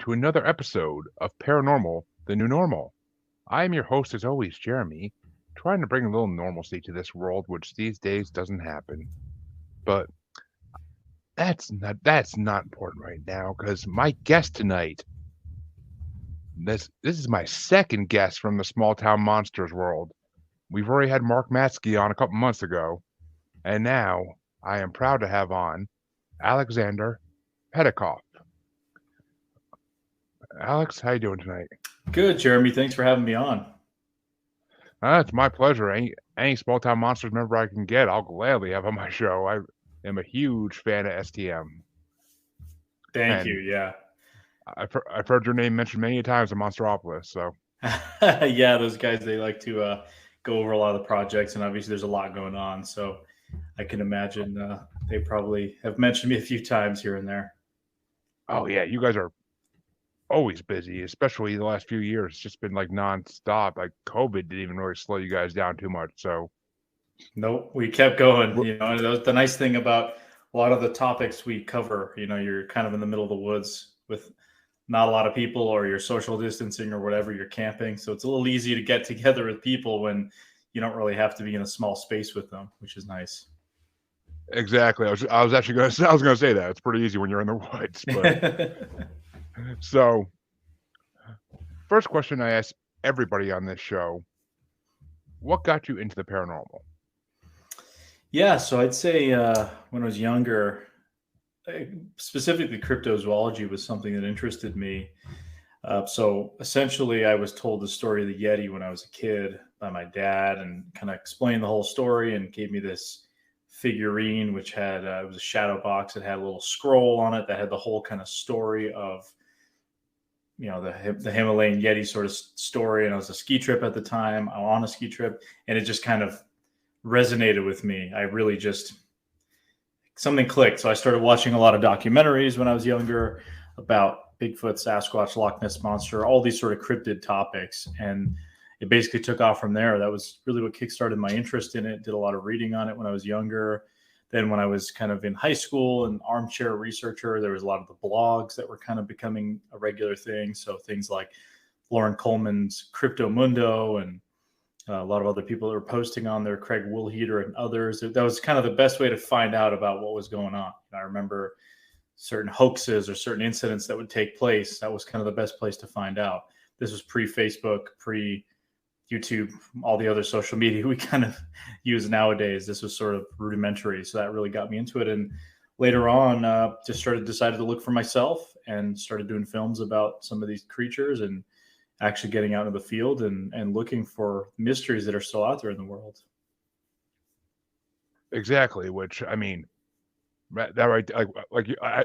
to another episode of Paranormal, the New Normal. I am your host, as always, Jeremy, trying to bring a little normalcy to this world, which these days doesn't happen. But that's not important right now, because my guest tonight, this is my second guest from the Small Town Monsters world. We've already had Mark Matsky on a couple months ago, and now I am proud to have on Aleksandar Petakov. Alex, how you doing tonight? Good, Jeremy. Thanks for having me on. It's my pleasure. Any small town monsters member I can get, I'll gladly have on my show. I am a huge fan of STM, Thank you. and Yeah. I've heard your name mentioned many times in Monsteropolis. So Yeah, those guys, they like to go over a lot of the projects, and obviously there's a lot going on. So I can imagine they probably have mentioned me a few times here and there. oh yeah, you guys are always busy, especially the last few years. It's just been like nonstop. Like COVID didn't even really slow you guys down too much. So Nope, we kept going. we're- And that was the nice thing about a lot of the topics we cover. You're kind of in the middle of the woods with not a lot of people, or you're social distancing or whatever, you're camping. So it's a little easy to get together with people when you don't really have to be in a small space with them, which is nice. exactly. I was actually going to I was going to say that it's pretty easy when you're in the woods. But so first question I ask everybody on this show: what got you into the paranormal? Yeah, so I'd say when I was younger, specifically cryptozoology was something that interested me. So essentially, I was told the story of the Yeti when I was a kid by my dad, and kind of explained the whole story and gave me this figurine, which had it was a shadow box. It had a little scroll on it that had the whole kind of story of the Himalayan Yeti sort of story. And I was a ski trip at the time. I'm on a ski trip, and it just kind of resonated with me. I really just something clicked. So I started watching a lot of documentaries when I was younger about Bigfoot, Sasquatch, Loch Ness Monster, all these sort of cryptid topics. And it basically took off from there. That was really what kickstarted my interest in it. Did a lot of reading on it when I was younger. Then when I was kind of in high school and armchair researcher, there was a lot of the blogs that were kind of becoming a regular thing. So things like Lauren Coleman's Crypto Mundo, and a lot of other people that were posting on there, Craig Woolheater and others. That was kind of the best way to find out about what was going on. I remember certain hoaxes or certain incidents that would take place. That was kind of the best place to find out. This was pre-Facebook, pre-YouTube, all the other social media we kind of use nowadays. This was sort of rudimentary. So that really got me into it. And later on, just decided to look for myself and started doing films about some of these creatures, and actually getting out into the field and looking for mysteries that are still out there in the world. Exactly. Which I mean, that right,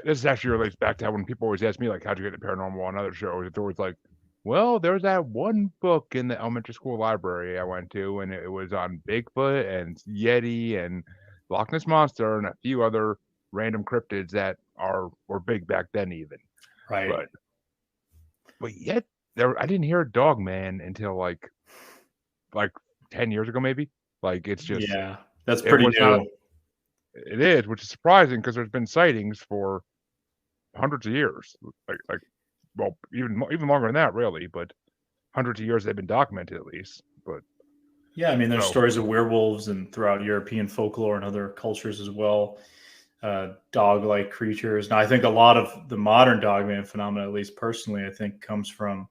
this actually relates back to how when people always ask me like, how'd you get into paranormal on other shows? It's always like, well, there's that one book in the elementary school library I went to, and it was on Bigfoot and Yeti and Loch Ness Monster and a few other random cryptids that were big back then even. Right. But yet I didn't hear Dogman until like 10 years ago, maybe. Like it's just Yeah, that's it pretty was not. new. It is, which is surprising because there's been sightings for hundreds of years. Like well, even longer than that, really. But hundreds of years they've been documented at least. But Yeah, I mean, there's so stories of werewolves and throughout European folklore and other cultures as well. Dog-like creatures. Now, I think a lot of the modern dogman phenomena, at least personally, I think comes from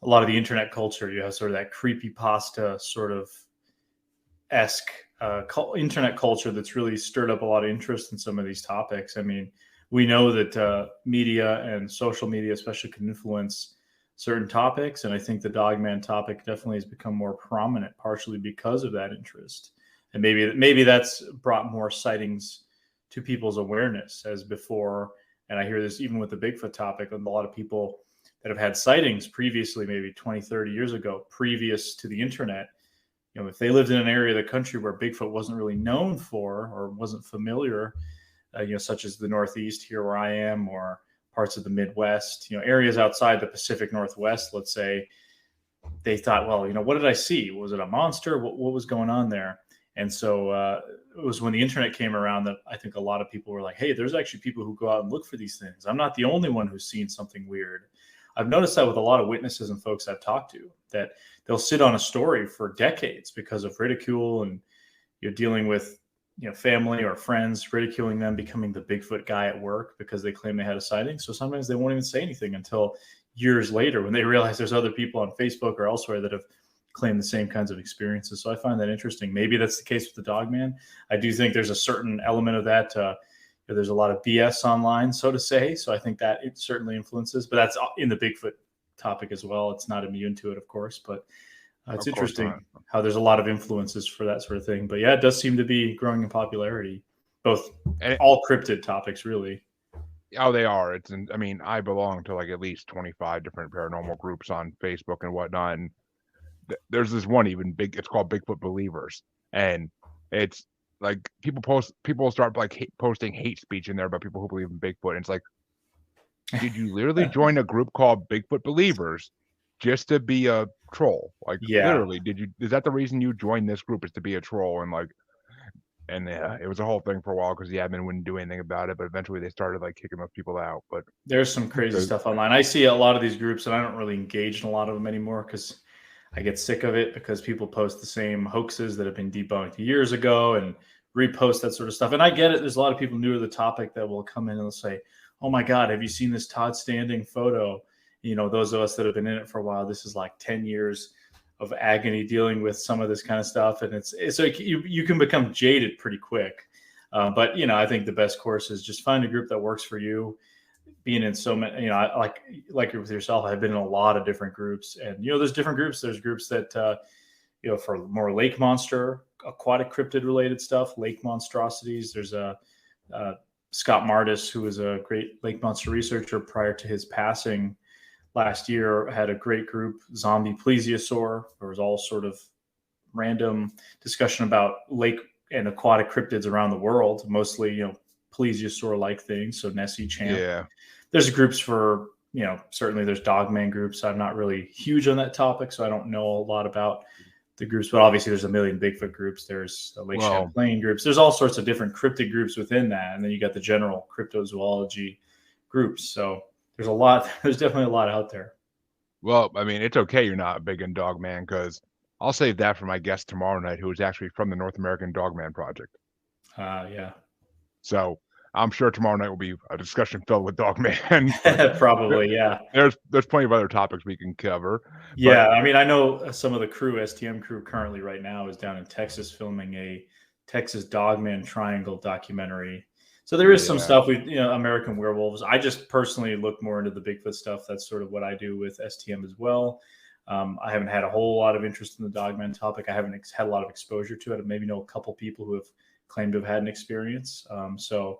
a lot of the internet culture. You have sort of that creepypasta sort of esque internet culture that's really stirred up a lot of interest in some of these topics. I mean, we know that media and social media especially can influence certain topics, and I think the dogman topic definitely has become more prominent, partially because of that interest. And maybe that's brought more sightings to people's awareness as before. And I hear this even with the Bigfoot topic, and a lot of people that have had sightings previously, maybe 20, 30 years ago, previous to the internet, if they lived in an area of the country where Bigfoot wasn't really known for or wasn't familiar, such as the Northeast here where I am, or parts of the Midwest, areas outside the Pacific Northwest, let's say, they thought, well, what did I see? Was it a monster? What was going on there? And so it was when the internet came around that I think a lot of people were like, hey, there's actually people who go out and look for these things. I'm not the only one who's seen something weird. I've noticed that with a lot of witnesses and folks I've talked to, that they'll sit on a story for decades because of ridicule, and you're dealing with family or friends ridiculing them, becoming the Bigfoot guy at work because they claim they had a sighting. So sometimes they won't even say anything until years later when they realize there's other people on Facebook or elsewhere that have claim the same kinds of experiences. So I find that interesting. Maybe that's the case with the dogman. I do think there's a certain element of that. There's a lot of BS online, so to say. So I think that it certainly influences, but that's in the Bigfoot topic as well. It's not immune to it, of course, but it's interesting how there's a lot of influences for that sort of thing. But yeah, it does seem to be growing in popularity, all cryptid topics, really. Oh, they are. I mean, I belong to like at least 25 different paranormal groups on Facebook and whatnot. And there's this one it's called Bigfoot Believers, and it's like people start like posting hate speech in there about people who believe in Bigfoot, and it's like, did you literally join a group called Bigfoot Believers just to be a troll? Like, literally, is that the reason you joined this group, is to be a troll? And it was a whole thing for a while because the admin wouldn't do anything about it, but eventually they started like kicking those people out. But there's some crazy stuff online. I see a lot of these groups, and I don't really engage in a lot of them anymore because I get sick of it, because people post the same hoaxes that have been debunked years ago and repost that sort of stuff. And I get it. There's a lot of people new to the topic that will come in and they'll say, oh my God, have you seen this Todd Standing photo? Those of us that have been in it for a while, this is like 10 years of agony dealing with some of this kind of stuff. And it's so you can become jaded pretty quick. But I think the best course is just find a group that works for you. Being in so many, like with yourself, I've been in a lot of different groups, and there's different groups. There's groups that for more lake monster, aquatic cryptid related stuff, lake monstrosities. There's Scott Martis, who was a great lake monster researcher prior to his passing last year, had a great group, Zombie Plesiosaur. There was all sort of random discussion about lake and aquatic cryptids around the world, mostly plesiosaur-like things. So Nessie, Champ. Yeah. There's groups for, certainly there's dogman groups. I'm not really huge on that topic, so I don't know a lot about the groups, but obviously there's a million Bigfoot groups. There's the Lake Champlain groups. There's all sorts of different cryptid groups within that. And then you got the general cryptozoology groups. So there's definitely a lot out there. Well, I mean, it's okay you're not big in dogman, because I'll save that for my guest tomorrow night, who is actually from the North American Dogman Project. Yeah. So I'm sure tomorrow night will be a discussion filled with dogman. Probably, yeah. There's plenty of other topics we can cover. Yeah, I mean, I know some of the crew, STM crew currently right now is down in Texas filming a Texas Dogman Triangle documentary. So there is some stuff American Werewolves. I just personally look more into the Bigfoot stuff. That's sort of what I do with STM as well. I haven't had a whole lot of interest in the dogman topic. I haven't had a lot of exposure to it. I maybe know a couple people who have claimed to have had an experience. So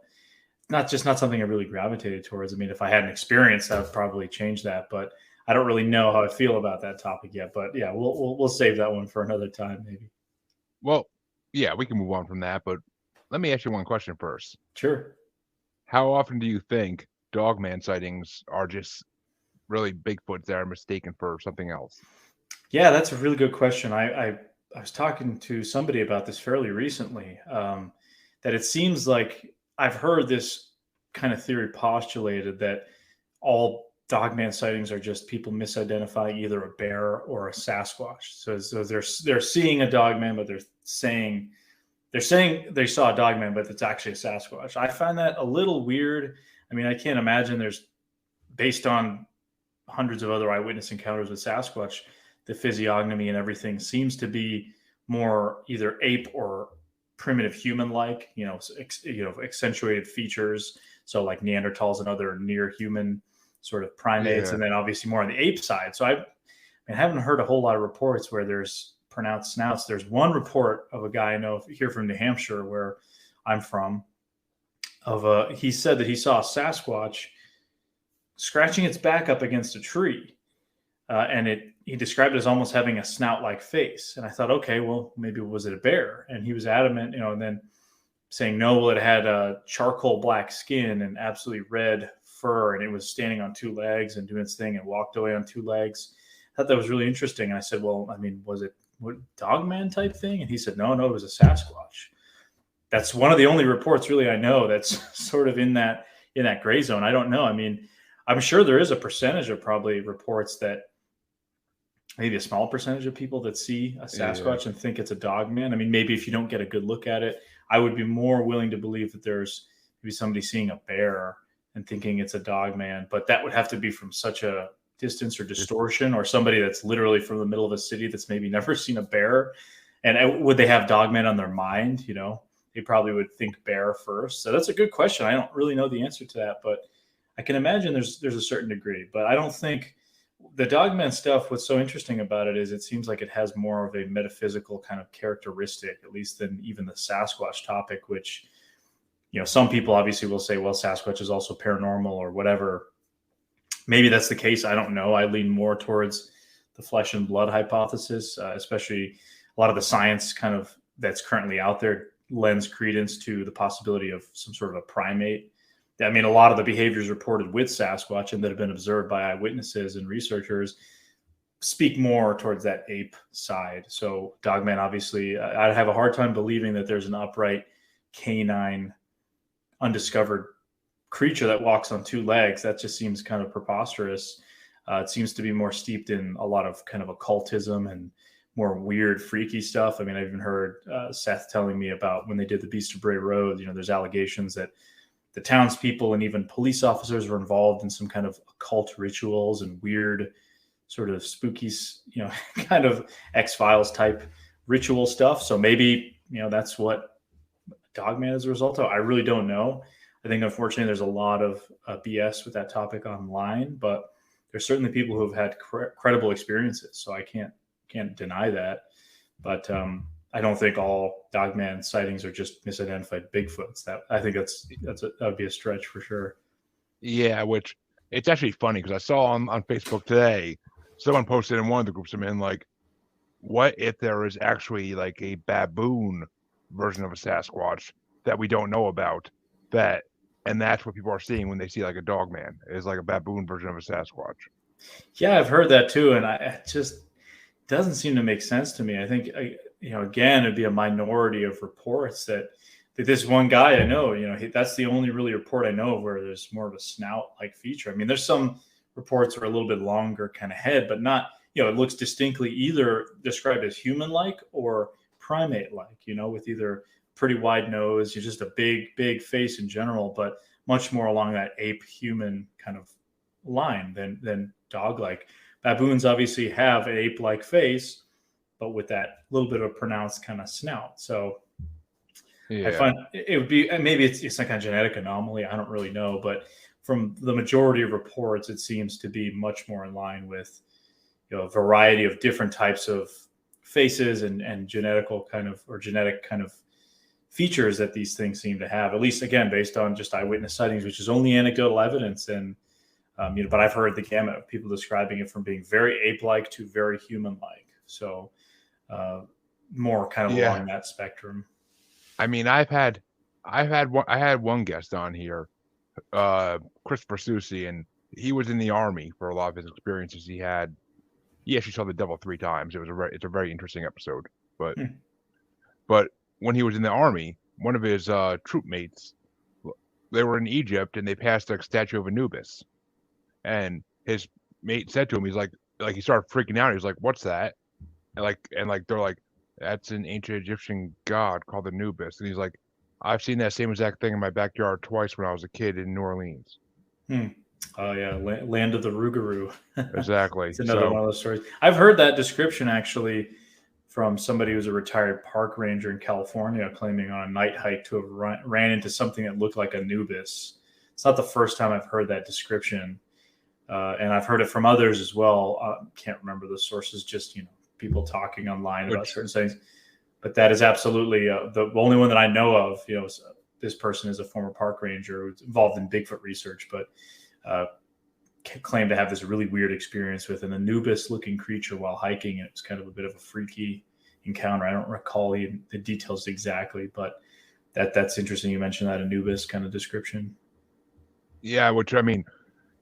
not something I really gravitated towards. I mean, if I had an experience, that would probably change that. But I don't really know how I feel about that topic yet. But yeah, we'll save that one for another time, maybe. Well, yeah, we can move on from that. But let me ask you one question first. Sure. How often do you think dogman sightings are just really Bigfoots that are mistaken for something else? Yeah, that's a really good question. I was talking to somebody about this fairly recently, that it seems like I've heard this kind of theory postulated that all dogman sightings are just people misidentifying either a bear or a Sasquatch. So they're seeing a dogman, but they're saying they saw a dogman, but it's actually a Sasquatch. I find that a little weird. I mean, I can't imagine based on hundreds of other eyewitness encounters with Sasquatch, the physiognomy and everything seems to be more either ape or primitive human-like, accentuated features. So like Neanderthals and other near human sort of primates, and then obviously more on the ape side. So I haven't heard a whole lot of reports where there's pronounced snouts. There's one report of a guy I know here from New Hampshire, where I'm from, he said that he saw a Sasquatch scratching its back up against a tree. And he described it as almost having a snout-like face. And I thought, okay, well, maybe was it a bear? And he was adamant, and then saying, no, well, it had a charcoal black skin and absolutely red fur, and it was standing on two legs and doing its thing and walked away on two legs. I thought that was really interesting. And I said, well, I mean, was it what dogman type thing? And he said, no, it was a Sasquatch. That's one of the only reports really I know that's sort of in that gray zone. I don't know. I mean, I'm sure there is a percentage of probably reports that maybe a small percentage of people that see a Sasquatch and think it's a dogman. I mean, maybe if you don't get a good look at it, I would be more willing to believe that there's maybe somebody seeing a bear and thinking it's a dogman, but that would have to be from such a distance or distortion, or somebody that's literally from the middle of a city that's maybe never seen a bear. And would they have dogman on their mind? You know, they probably would think bear first. So that's a good question. I don't really know the answer to that, but I can imagine there's a certain degree, but I don't think the dogman stuff, what's so interesting about it is it seems like it has more of a metaphysical kind of characteristic, at least than even the Sasquatch topic, which, you know, some people obviously will say, well, Sasquatch is also paranormal or whatever. Maybe that's the case. I don't know. I lean more towards the flesh and blood hypothesis, especially a lot of the science kind of that's currently out there lends credence to the possibility of some sort of a primate. I mean, a lot of the behaviors reported with Sasquatch and that have been observed by eyewitnesses and researchers speak more towards that ape side. So dogman, obviously, I'd have a hard time believing that there's an upright canine undiscovered creature that walks on two legs. That just seems kind of preposterous. It seems to be more steeped in a lot of kind of occultism and more weird, freaky stuff. I mean, I even heard Seth telling me about when they did the Beast of Bray Road, you know, there's allegations that the townspeople and even police officers were involved in some kind of occult rituals and weird sort of spooky, you know, kind of X-Files type ritual stuff. So maybe, you know, that's what dogman is a result of. I really don't know. I think, unfortunately, there's a lot of BS with that topic online, but there's certainly people who have had credible experiences. So I can't deny that. But I don't think all dogman sightings are just misidentified Bigfoots. That I think that would be a stretch for sure. Yeah, which it's actually funny because I saw on Facebook today, someone posted in one of the groups I'm in, like, what if there is actually like a baboon version of a Sasquatch that we don't know about? And that's what people are seeing when they see like a dogman, is like a baboon version of a Sasquatch. Yeah, I've heard that too, and it just doesn't seem to make sense to me. I think, you know, again, it'd be a minority of reports that this one guy I know, you know, that's the only really report I know of where there's more of a snout-like feature. I mean, there's some reports where a little bit longer kind of head, but not, you know, it looks distinctly either described as human-like or primate-like, you know, with either pretty wide nose, just a big face in general, but much more along that ape-human kind of line than dog-like. Baboons obviously have an ape-like face, but with that little bit of a pronounced kind of snout. So yeah. I find it would be, maybe it's some kind of genetic anomaly. I don't really know, but from the majority of reports, it seems to be much more in line with, you know, a variety of different types of faces and genetic kind of features that these things seem to have, at least, again, based on just eyewitness sightings, which is only anecdotal evidence. And, you know, but I've heard the gamut of people describing it from being very ape-like to very human-like. So more kind of along that spectrum. I mean, I had one guest on here, Christopher Susi, and he was in the Army for a lot of his experiences. He actually saw the devil 3 times. It's a very interesting episode. But when he was in the Army, one of his troop mates, they were in Egypt and they passed a statue of Anubis, and his mate said to him, he's like he started freaking out. He was like, "What's that?" And they're like, "That's an ancient Egyptian god called Anubis." And he's like, "I've seen that same exact thing in my backyard twice when I was a kid in New Orleans." Oh yeah, land of the Rougarou. Exactly. It's another one of those stories. I've heard that description actually from somebody who's a retired park ranger in California, claiming on a night hike to have ran into something that looked like Anubis. It's not the first time I've heard that description, and I've heard it from others as well. Can't remember the sources, just, you know, people talking online about certain things. But that is absolutely the only one that I know of. You know, this person is a former park ranger who's involved in Bigfoot research, but claimed to have this really weird experience with an Anubis-looking creature while hiking. It was kind of a bit of a freaky encounter. I don't recall the details exactly, but that's interesting. You mentioned that Anubis kind of description. Yeah, which, I mean,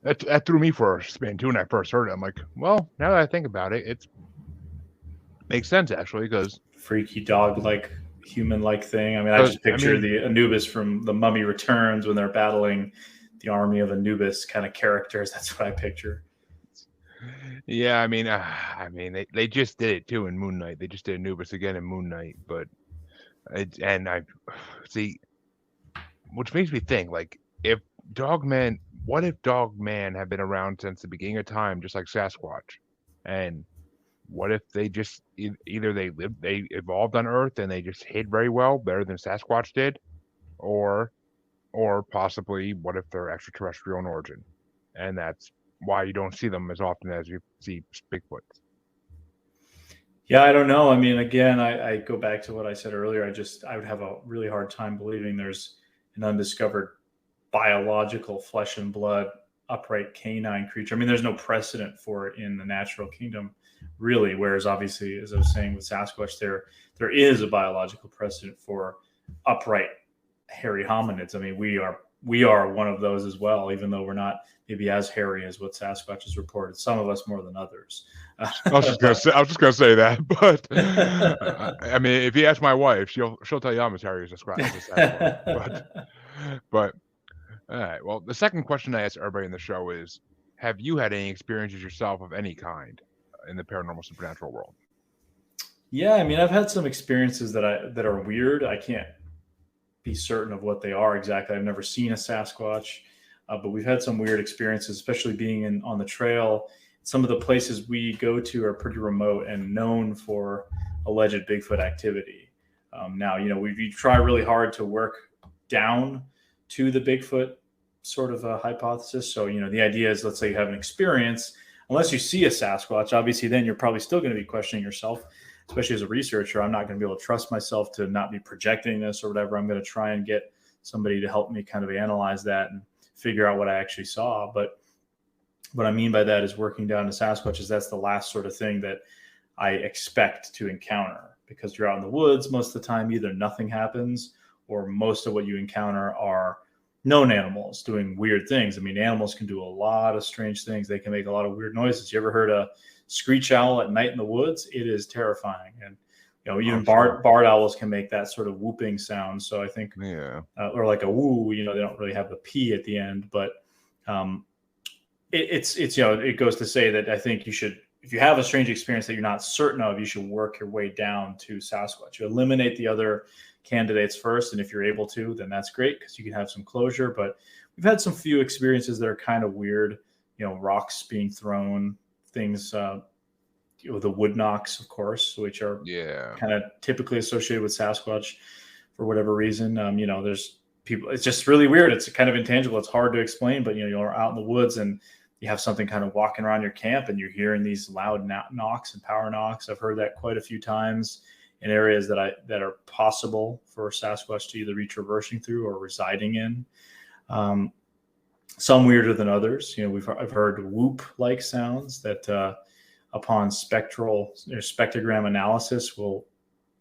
that threw me for a spin too when I first heard it. I'm like, well, now that I think about it, Makes sense actually, because freaky dog-like, human-like thing. I mean, I just I picture mean, the Anubis from The Mummy Returns when they're battling the army of Anubis kind of characters. That's what I picture. yeah, I mean they just did it too in Moon Knight. They just did Anubis again in Moon Knight, but and I see, which makes me think like if Dogman, what if Dogman had been around since the beginning of time, just like Sasquatch, and what if they just either they evolved on Earth and they just hid very well, better than Sasquatch did, or possibly what if they're extraterrestrial in origin, and that's why you don't see them as often as you see Bigfoot. Yeah, I don't know. I mean, again, I go back to what I said earlier. I would have a really hard time believing there's an undiscovered biological flesh and blood upright canine creature. I mean, there's no precedent for it in the natural kingdom, really. Whereas, obviously, as I was saying with Sasquatch, there is a biological precedent for upright hairy hominids. I mean, we are one of those as well, even though we're not maybe as hairy as what Sasquatch has reported. Some of us more than others. But I was just gonna say that, but I mean, if you ask my wife, she'll tell you I'm as hairy as as a Sasquatch. But all right. Well, the second question I ask everybody in the show is: have you had any experiences yourself of any kind in the paranormal supernatural world? yeah, I mean, I've had some experiences that are weird. I can't be certain of what they are exactly. I've never seen a Sasquatch, but we've had some weird experiences, especially being on the trail. Some of the places we go to are pretty remote and known for alleged Bigfoot activity. Now, we try really hard to work down to the Bigfoot sort of a hypothesis. So, the idea is, let's say you have an experience, unless you see a Sasquatch, obviously, then you're probably still going to be questioning yourself, especially as a researcher. I'm not going to be able to trust myself to not be projecting this or whatever. I'm going to try and get somebody to help me kind of analyze that and figure out what I actually saw. But what I mean by that is working down to Sasquatches. That's the last sort of thing that I expect to encounter, because you're out in the woods most of the time. Either nothing happens, or most of what you encounter are known animals doing weird things. I mean, animals can do a lot of strange things. They can make a lot of weird noises. You ever heard a screech owl at night in the woods? It is terrifying. And even barred owls can make that sort of whooping sound. So I think, or like a woo. They don't really have the p at the end, but it goes to say that I think you should, if you have a strange experience that you're not certain of, you should work your way down to Sasquatch. You eliminate the other candidates first, and if you're able to, then that's great, because you can have some closure. But we've had some few experiences that are kind of weird. Rocks being thrown, things, the wood knocks, of course, which are kind of typically associated with Sasquatch for whatever reason. There's people. It's just really weird. It's kind of intangible. It's hard to explain. But you're out in the woods and you have something kind of walking around your camp, and you're hearing these loud knocks and power knocks. I've heard that quite a few times in areas that are possible for Sasquatch to either be traversing through or residing in. Some weirder than others. I've heard whoop-like sounds that upon spectrogram analysis will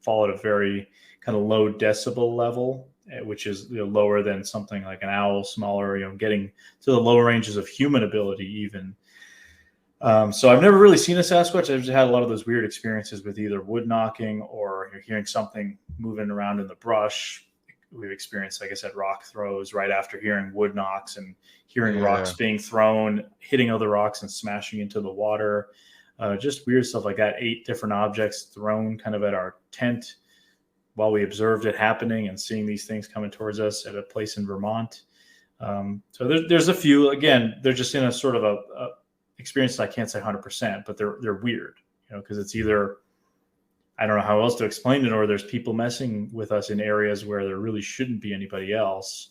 fall at a very kind of low decibel level, which is lower than something like an owl, smaller, getting to the lower ranges of human ability even. So I've never really seen a Sasquatch. I've just had a lot of those weird experiences with either wood knocking, or you're hearing something moving around in the brush. We've experienced, like I said, rock throws right after hearing wood knocks, and hearing rocks being thrown, hitting other rocks and smashing into the water. Just weird stuff like that. 8 different objects thrown kind of at our tent while we observed it happening, and seeing these things coming towards us at a place in Vermont. So there's a few. Again, they're just in a sort of a experience. I can't say 100%, but they're weird, because it's either, I don't know how else to explain it, or there's people messing with us in areas where there really shouldn't be anybody else.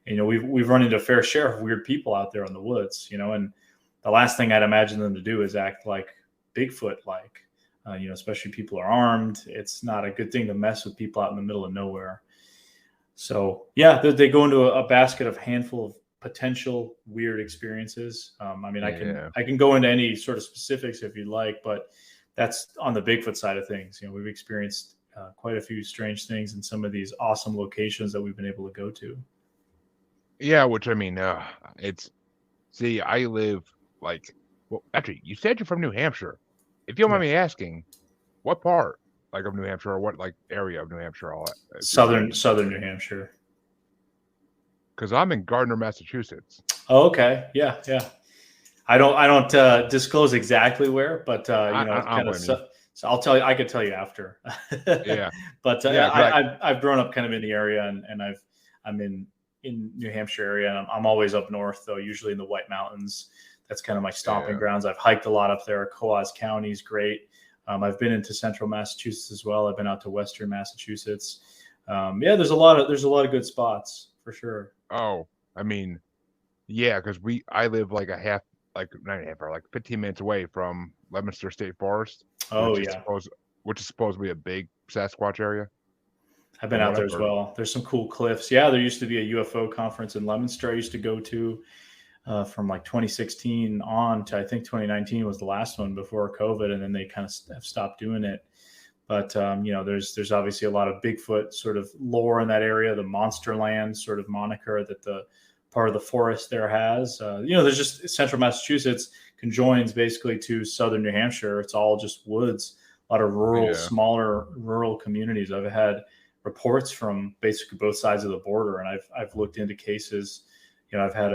And, we've run into a fair share of weird people out there in the woods, and the last thing I'd imagine them to do is act like Bigfoot-like. Especially people are armed. It's not a good thing to mess with people out in the middle of nowhere. So yeah, they go into a basket of handful of potential weird experiences. I can go into any sort of specifics if you'd like, but that's on the Bigfoot side of things. We've experienced quite a few strange things in some of these awesome locations that we've been able to go to. Yeah, which I mean, I live actually, you said you're from New Hampshire. If you don't mind me asking, What part, like, of New Hampshire, or what, like, area of New Hampshire? If you don't mind. Southern New Hampshire. Because I'm in Gardner, Massachusetts. Oh, okay. Yeah. I don't disclose exactly where, but I it's don't kind of blame you. so I'll tell you. I could tell you after. Yeah, But yeah. I've grown up kind of in the area, and I'm in New Hampshire area. And I'm always up north though, usually in the White Mountains. That's kind of my stomping Yeah. grounds. I've hiked a lot up there. Coos County is great. I've been into central Massachusetts as well. I've been out to western Massachusetts. Yeah, there's a lot of good spots for sure. Oh, I mean, yeah, because I live like not a half hour, like 15 minutes away from Leominster State Forest, Oh yeah, which is supposedly a big Sasquatch area. I've been From out what there I've as heard. well. There's some cool cliffs. Yeah, there used to be a UFO conference in Leominster I used to go to from like 2016 on to I think 2019 was the last one before COVID, and then they kind of have stopped doing it. But there's obviously a lot of Bigfoot sort of lore in that area, the Monster Land sort of moniker that the part of the forest there has. There's just central Massachusetts conjoins basically to southern New Hampshire. It's all just woods, a lot of Yeah, smaller rural communities. I've had reports from basically both sides of the border, and I've looked into cases. I've had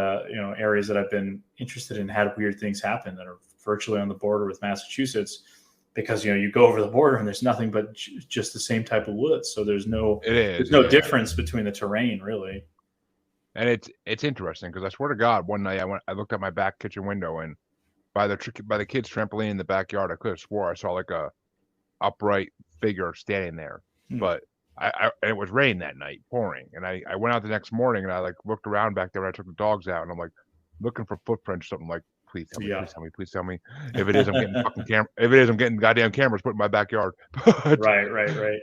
areas that I've been interested in had weird things happen that are virtually on the border with Massachusetts because you go over the border and there's nothing but just the same type of woods. So there's no it is. Yeah, difference between the terrain really. and it's interesting because I swear to God, one night I looked out my back kitchen window, and by the kids' trampoline in the backyard, I could have swore I saw like a upright figure standing there. Hmm. But and it was rain that night, pouring, and I went out the next morning and I like looked around back there when I took the dogs out, and I'm like looking for footprints or something. Like, please tell me, Yeah. please tell me, please tell me. If it is, I'm getting fucking camera. If it is, I'm getting goddamn cameras put in my backyard. but, Right.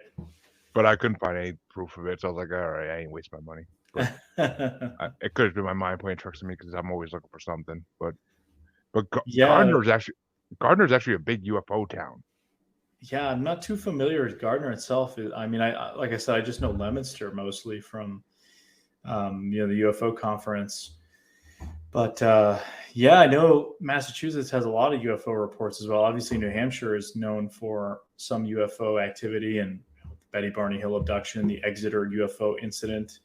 but I couldn't find any proof of it, so I was like, all right, I ain't wasting my money. But it could have been my mind playing tricks on me because I'm always looking for something. But Yeah. Gardner's actually a big UFO town. Yeah, I'm not too familiar with Gardner itself. I mean, like I said, I just know Leominster mostly from the UFO conference. But yeah, I know Massachusetts has a lot of UFO reports as well. Obviously, New Hampshire is known for some UFO activity and Betty Barney Hill abduction, the Exeter UFO incident.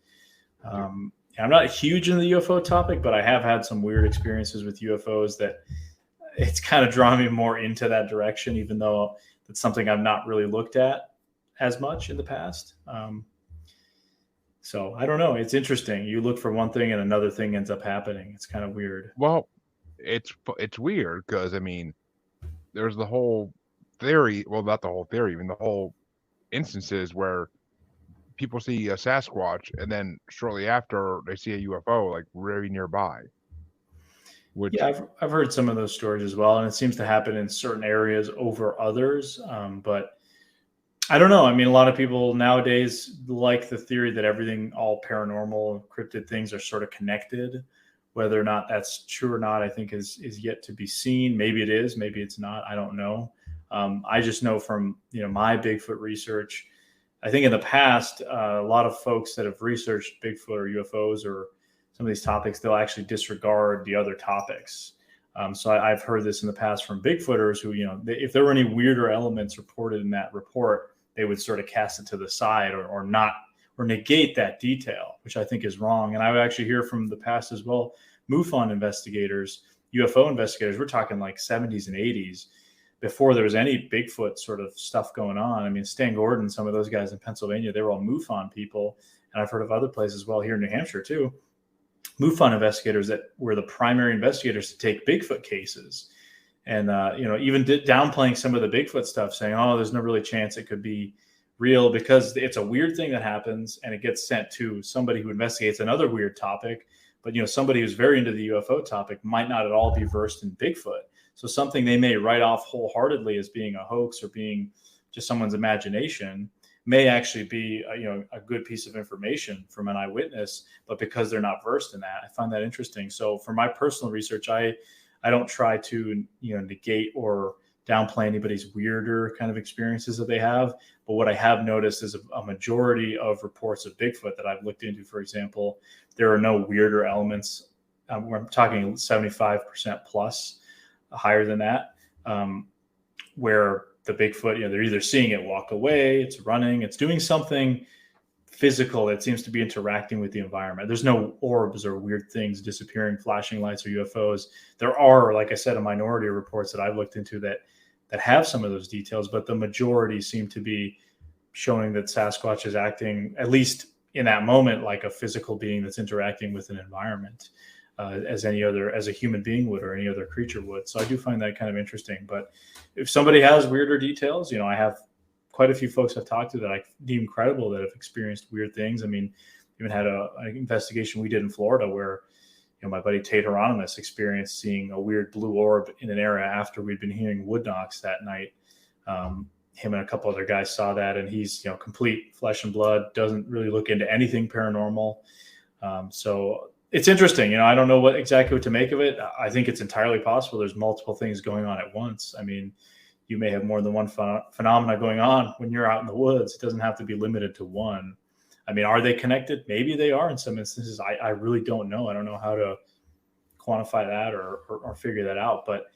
I'm not huge in the UFO topic, but I have had some weird experiences with UFOs that it's kind of drawn me more into that direction, even though that's something I've not really looked at as much in the past. So I don't know. It's interesting. You look for one thing and another thing ends up happening. It's kind of weird. Well, it's weird because I mean, there's the whole theory. Well, not the whole theory, even the whole instances where people see a Sasquatch and then shortly after they see a UFO like very nearby. Yeah, Which I've heard some of those stories as well, and it seems to happen in certain areas over others. But I don't know. I mean, a lot of people nowadays like the theory that everything, all paranormal, cryptid things are sort of connected. Whether or not that's true or not, I think is yet to be seen. Maybe it is, maybe it's not. I don't know. I just know from my Bigfoot research. I think in the past, a lot of folks that have researched Bigfoot or UFOs or some of these topics, they'll actually disregard the other topics. So I've heard this in the past from Bigfooters who, if there were any weirder elements reported in that report, they would sort of cast it to the side or not or negate that detail, which I think is wrong. And I would actually hear from the past as well, MUFON investigators, UFO investigators, we're talking like 70s and 80s, before there was any Bigfoot sort of stuff going on. I mean, Stan Gordon, some of those guys in Pennsylvania, they were all MUFON people. And I've heard of other places as well here in New Hampshire too. MUFON investigators that were the primary investigators to take Bigfoot cases. And, even downplaying some of the Bigfoot stuff, saying, oh, there's no really chance it could be real because it's a weird thing that happens and it gets sent to somebody who investigates another weird topic. But, somebody who's very into the UFO topic might not at all be versed in Bigfoot. So something they may write off wholeheartedly as being a hoax or being just someone's imagination may actually be a good piece of information from an eyewitness, but because they're not versed in that, I find that interesting. So for my personal research, I don't try to negate or downplay anybody's weirder kind of experiences that they have. But what I have noticed is a majority of reports of Bigfoot that I've looked into, for example, there are no weirder elements. We're talking 75% plus, higher than that, where the Bigfoot, they're either seeing it walk away, it's running, it's doing something physical that seems to be interacting with the environment. There's no orbs or weird things disappearing, flashing lights or UFOs. There are, like I said, a minority of reports that I've looked into that have some of those details, but the majority seem to be showing that Sasquatch is acting, at least in that moment, like a physical being that's interacting with an environment, as a human being would, or any other creature would. So I do find that kind of interesting. But if somebody has weirder details, I have quite a few folks I've talked to that I deem credible that have experienced weird things. I mean, even had an investigation we did in Florida where, my buddy Tate Hieronymus experienced seeing a weird blue orb in an area after we'd been hearing wood knocks that night. Him and a couple other guys saw that, and he's, complete flesh and blood, doesn't really look into anything paranormal. So it's interesting. I don't know exactly what to make of it. I think it's entirely possible there's multiple things going on at once. I mean, you may have more than one phenomena going on when you're out in the woods. It doesn't have to be limited to one. I mean, are they connected? Maybe they are in some instances. I really don't know. I don't know how to quantify that or figure that out. But,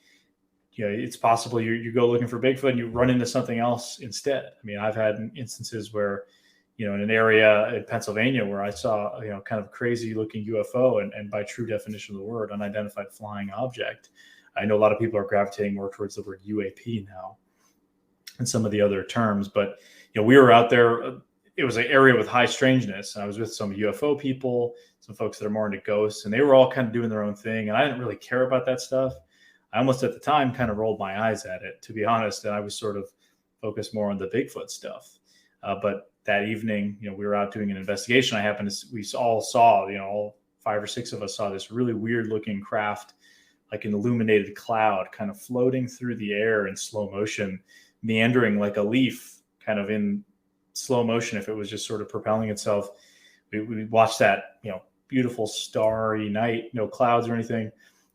it's possible you go looking for Bigfoot and you run into something else instead. I mean, I've had instances where, in an area in Pennsylvania where I saw, kind of crazy looking UFO and by true definition of the word, unidentified flying object. I know a lot of people are gravitating more towards the word UAP now and some of the other terms, but, we were out there. It was an area with high strangeness. And I was with some UFO people, some folks that are more into ghosts, and they were all kind of doing their own thing. And I didn't really care about that stuff. I almost at the time kind of rolled my eyes at it, to be honest. And I was sort of focused more on the Bigfoot stuff. But that evening, we were out doing an investigation. We all saw, all 5 or 6 of us saw this really weird looking craft, like an illuminated cloud kind of floating through the air in slow motion, meandering like a leaf kind of in slow motion. If it was just sort of propelling itself, we watched that, beautiful starry night, no clouds or anything.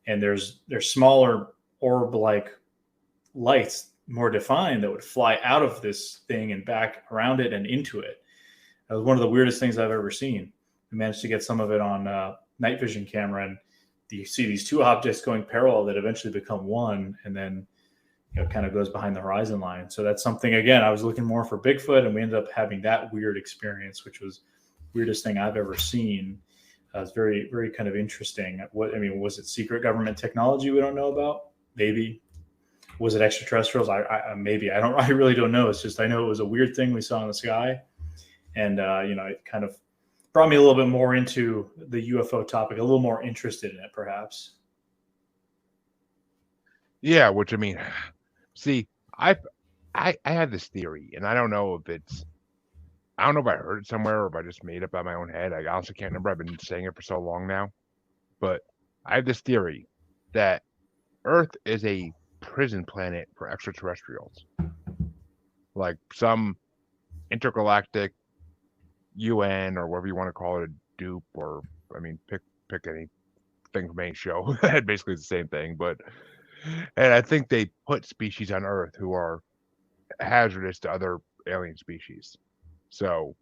And there's smaller orb-like lights, more defined, that would fly out of this thing and back around it and into it. That was one of the weirdest things I've ever seen. We managed to get some of it on night vision camera, and you see these 2 objects going parallel that eventually become one, and then kind of goes behind the horizon line. So that's something, again, I was looking more for Bigfoot, and we ended up having that weird experience, which was the weirdest thing I've ever seen. It's very, very kind of interesting. Was it secret government technology we don't know about? Maybe. Was it extraterrestrials? Maybe. I really don't know. It's just, I know it was a weird thing we saw in the sky. And, it kind of brought me a little bit more into the UFO topic, a little more interested in it, perhaps. Yeah, which, see, I had this theory, and I don't know if I heard it somewhere or if I just made it up in my own head. I honestly can't remember. I've been saying it for so long now. But I have this theory that Earth is a prison planet for extraterrestrials. Like some intergalactic UN or whatever you want to call it, a dupe, or, pick anything from any show. Basically the same thing. And I think they put species on Earth who are hazardous to other alien species. So,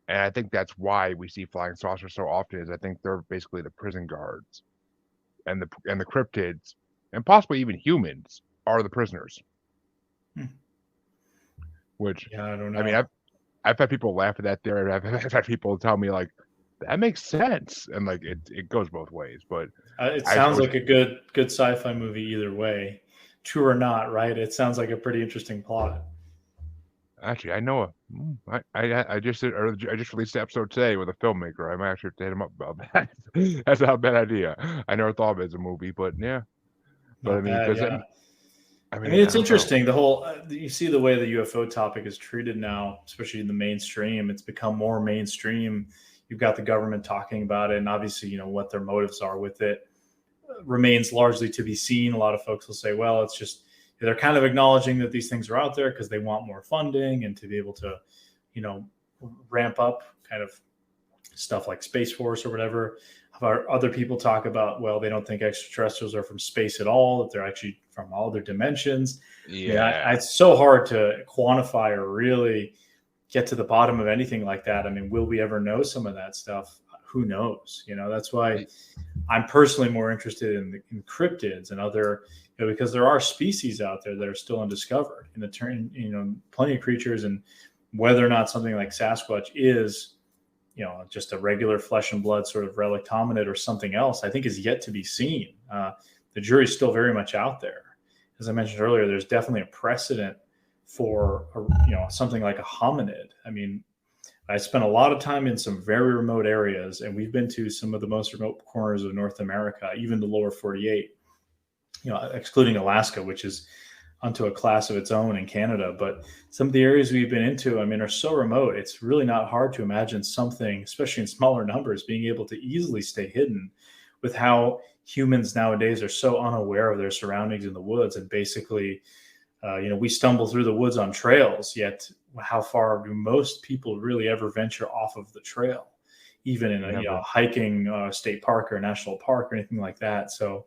and I think that's why we see flying saucers so often, is I think they're basically the prison guards, and the cryptids, and possibly even humans, are the prisoners. Which, I don't know. I've had people laugh at that theory. I've had people tell me, like, that makes sense, and like it goes both ways. But it sounds like a good sci-fi movie either way, true or not, right? It sounds like a pretty interesting plot. Actually, I know I just released an episode today with a filmmaker. I might actually have to hit him up about that. That's not a bad idea. I never thought of it as a movie, but yeah. But it's interesting. The whole you see the way the UFO topic is treated now, especially in the mainstream. It's become more mainstream. You've got the government talking about it, and obviously, what their motives are with it remains largely to be seen. A lot of folks will say, well, it's just, they're kind of acknowledging that these things are out there because they want more funding and to be able to, ramp up kind of stuff like Space Force or whatever. Other people talk about, well, they don't think extraterrestrials are from space at all, that they're actually from all other dimensions. Yeah. It's so hard to quantify or really get to the bottom of anything like that. Will we ever know some of that stuff? Who knows? That's why I'm personally more interested in cryptids and other, because there are species out there that are still undiscovered in the turn, plenty of creatures, and whether or not something like Sasquatch is, just a regular flesh and blood sort of relic hominid or something else, I think is yet to be seen. The jury's still very much out there. As I mentioned earlier, there's definitely a precedent for, something like a hominid. I mean, I spent a lot of time in some very remote areas, and we've been to some of the most remote corners of North America, even the lower 48, excluding Alaska, which is onto a class of its own in Canada. But some of the areas we've been into, I mean, are so remote, it's really not hard to imagine something, especially in smaller numbers, being able to easily stay hidden, with how humans nowadays are so unaware of their surroundings in the woods. And basically, we stumble through the woods on trails, yet how far do most people really ever venture off of the trail, even in a hiking state park or a national park or anything like that? So,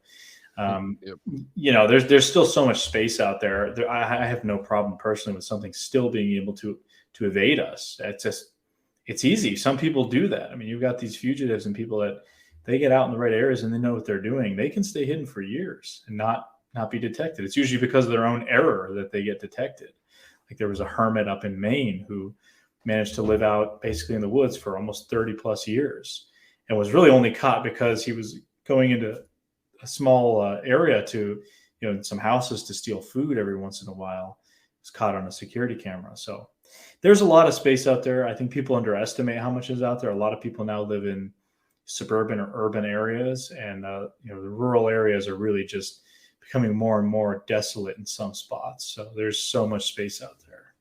there's still so much space out there. I have no problem personally with something still being able to evade us. It's easy. Some people do that. I mean, you've got these fugitives and people that they get out in the right areas and they know what they're doing. They can stay hidden for years and not be detected. It's usually because of their own error that they get detected. Like there was a hermit up in Maine who managed to live out basically in the woods for almost 30 plus years and was really only caught because he was going into a small area to, some houses to steal food every once in a while. He was caught on a security camera. So there's a lot of space out there. I think people underestimate how much is out there. A lot of people now live in suburban or urban areas, and the rural areas are really just becoming more and more desolate in some spots. So there's so much space out there.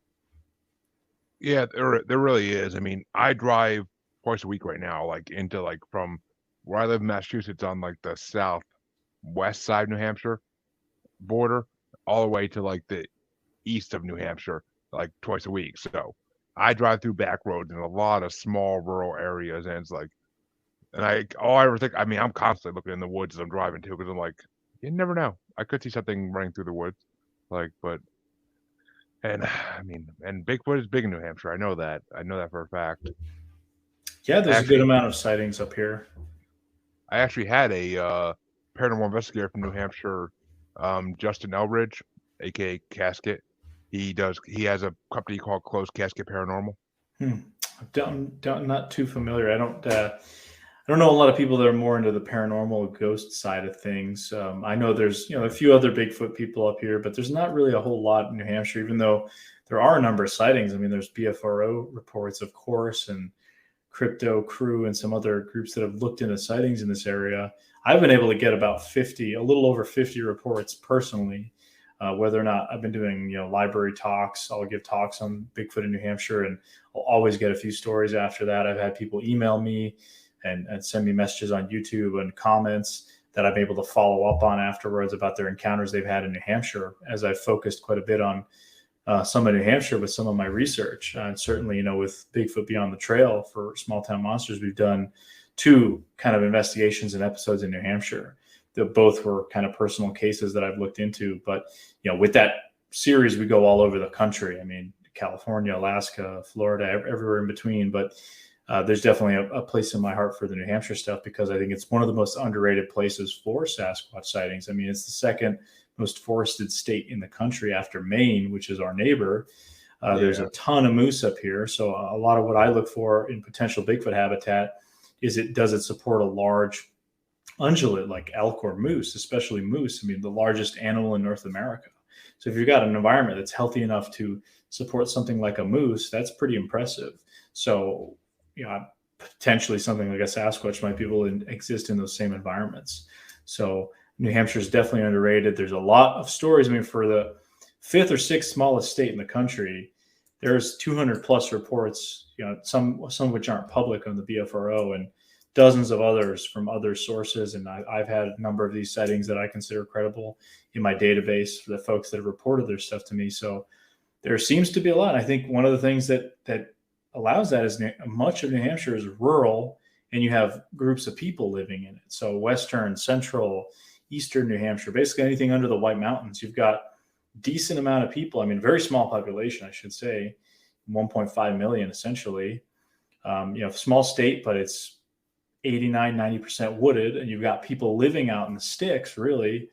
Yeah, there really is. I mean, I drive twice a week right now, like into like from where I live in Massachusetts on like the southwest side of New Hampshire border, all the way to like the east of New Hampshire, like twice a week. So I drive through back roads in a lot of small rural areas, and it's like, and all I ever think, I mean, I'm constantly looking in the woods as I'm driving too, because I'm like, you never know. I could see something running through the woods, and I mean, and Bigfoot is big in New Hampshire. I know that. I know that for a fact. Yeah, there's a good amount of sightings up here. I actually had a paranormal investigator from New Hampshire, Justin Elbridge, aka Casket. He has a company called Closed Casket Paranormal. Not too familiar. I don't know a lot of people that are more into the paranormal ghost side of things. I know there's a few other Bigfoot people up here, but there's not really a whole lot in New Hampshire, even though there are a number of sightings. I mean, there's BFRO reports, of course, and Crypto Crew and some other groups that have looked into sightings in this area. I've been able to get about a little over 50 reports personally. Whether or not I've been doing, library talks, I'll give talks on Bigfoot in New Hampshire, and I'll always get a few stories after that. I've had people email me and send me messages on YouTube and comments that I'm able to follow up on afterwards about their encounters they've had in New Hampshire, as I've focused quite a bit on some of New Hampshire with some of my research. And certainly, with Bigfoot Beyond the Trail for Small Town Monsters, we've done 2 kind of investigations and episodes in New Hampshire. That both were kind of personal cases that I've looked into. But, with that series, we go all over the country. I mean, California, Alaska, Florida, everywhere in between. But there's definitely a place in my heart for the New Hampshire stuff, because I think it's one of the most underrated places for Sasquatch sightings. I mean, it's the second most forested state in the country after Maine, which is our neighbor. There's a ton of moose up here. So a lot of what I look for in potential Bigfoot habitat is does it support a large ungulate like elk or moose, especially moose. I mean, the largest animal in North America. So if you've got an environment that's healthy enough to support something like a moose, that's pretty impressive. So, potentially something like a Sasquatch might be able to exist in those same environments. So New Hampshire is definitely underrated. There's a lot of stories. I mean, for the 5th or 6th smallest state in the country, there's 200 plus reports, some of which aren't public on the BFRO, and dozens of others from other sources. And I've had a number of these sightings that I consider credible in my database for the folks that have reported their stuff to me. So there seems to be a lot. I think one of the things that allows that is much of New Hampshire is rural, and you have groups of people living in it. So western, central, eastern New Hampshire, basically anything under the White Mountains, you've got decent amount of people. I mean, very small population, I should say, 1.5 million essentially. Small state, but it's 89, 90% wooded, and you've got people living out in the sticks, really,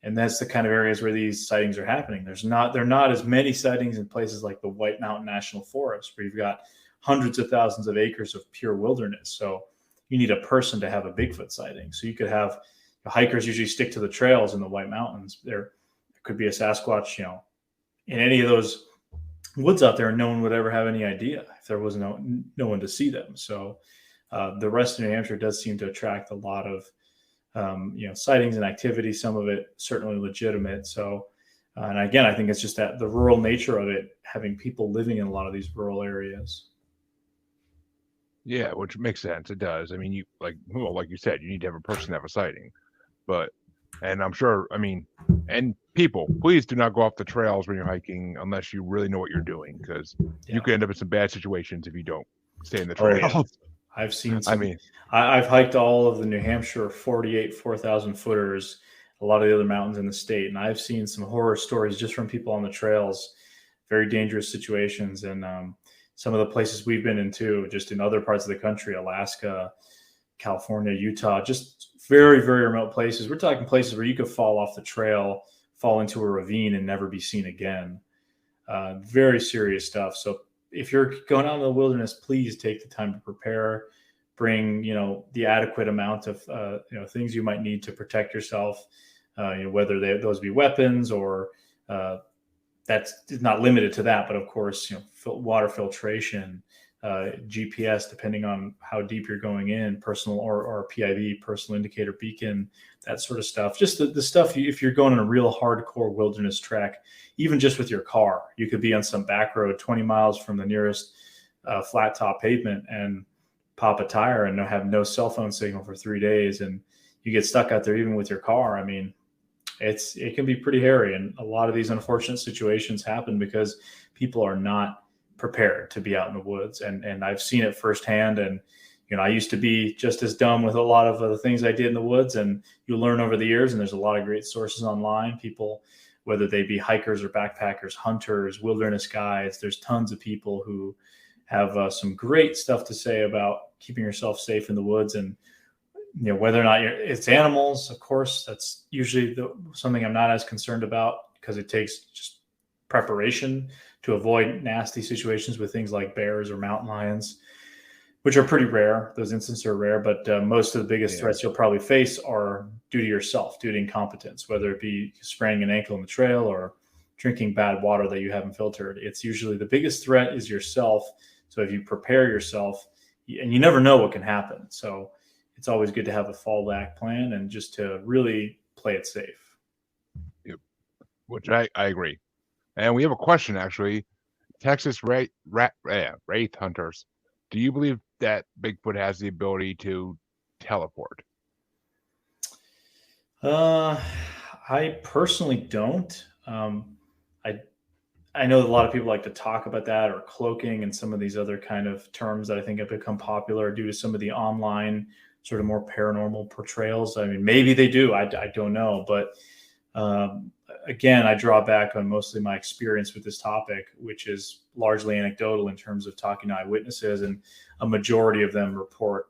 And that's the kind of areas where these sightings are happening. There are not as many sightings in places like the White Mountain National Forest, where you've got hundreds of thousands of acres of pure wilderness. So you need a person to have a Bigfoot sighting. So you could have hikers usually stick to the trails in the White Mountains. There could be a Sasquatch, in any of those woods out there, and no one would ever have any idea if there was no one to see them. So the rest of New Hampshire does seem to attract a lot of sightings and activity. Some of it certainly legitimate. So, and again, I think it's just that the rural nature of it, having people living in a lot of these rural areas. Yeah, which makes sense. It does. I mean, you like you said, you need to have a person to have a sighting. But, and I'm sure, I mean, and people, please do not go off the trails when you're hiking unless you really know what you're doing, because you could end up in some bad situations if you don't stay in the trails. Oh, yeah. I've seen some. I mean, I've hiked all of the New Hampshire 48 4,000 footers, a lot of the other mountains in the state, and I've seen some horror stories just from people on the trails, very dangerous situations, and some of the places we've been into, just in other parts of the country, Alaska, California, Utah, just very, very remote places. We're talking places where you could fall off the trail, fall into a ravine, and never be seen again. Very serious stuff. So if you're going out in the wilderness, please take the time to prepare. Bring the adequate amount of things you might need to protect yourself. Whether those be weapons or that's not limited to that, but of course, water filtration, GPS, depending on how deep you're going in, personal or PIB, personal indicator beacon, that sort of stuff. Just the stuff, if you're going on a real hardcore wilderness trek, even just with your car, you could be on some back road 20 miles from the nearest flat top pavement and pop a tire and have no cell phone signal for 3 days. And you get stuck out there, even with your car. I mean, it can be pretty hairy. And a lot of these unfortunate situations happen because people are not prepared to be out in the woods. And I've seen it firsthand. And, I used to be just as dumb with a lot of the things I did in the woods, and you learn over the years, and there's a lot of great sources online, people, whether they be hikers or backpackers, hunters, wilderness guides, there's tons of people who have some great stuff to say about keeping yourself safe in the woods. And, whether or not it's animals, of course, that's usually something I'm not as concerned about, because it takes just preparation to avoid nasty situations with things like bears or mountain lions, which are pretty rare. Those instances are rare, but most of the biggest threats you'll probably face are due to yourself, due to incompetence, whether it be spraining an ankle in the trail or drinking bad water that you haven't filtered. It's usually the biggest threat is yourself. So if you prepare yourself, and you never know what can happen. So it's always good to have a fallback plan and just to really play it safe. Yep. Which I agree. And we have a question, actually. Texas wraith hunters. Do you believe that Bigfoot has the ability to teleport? I personally don't. I know that a lot of people like to talk about that, or cloaking and some of these other kind of terms that I think have become popular due to some of the online sort of more paranormal portrayals. I mean, maybe they do. I don't know. But again, I draw back on mostly my experience with this topic, which is largely anecdotal in terms of talking to eyewitnesses. And a majority of them report,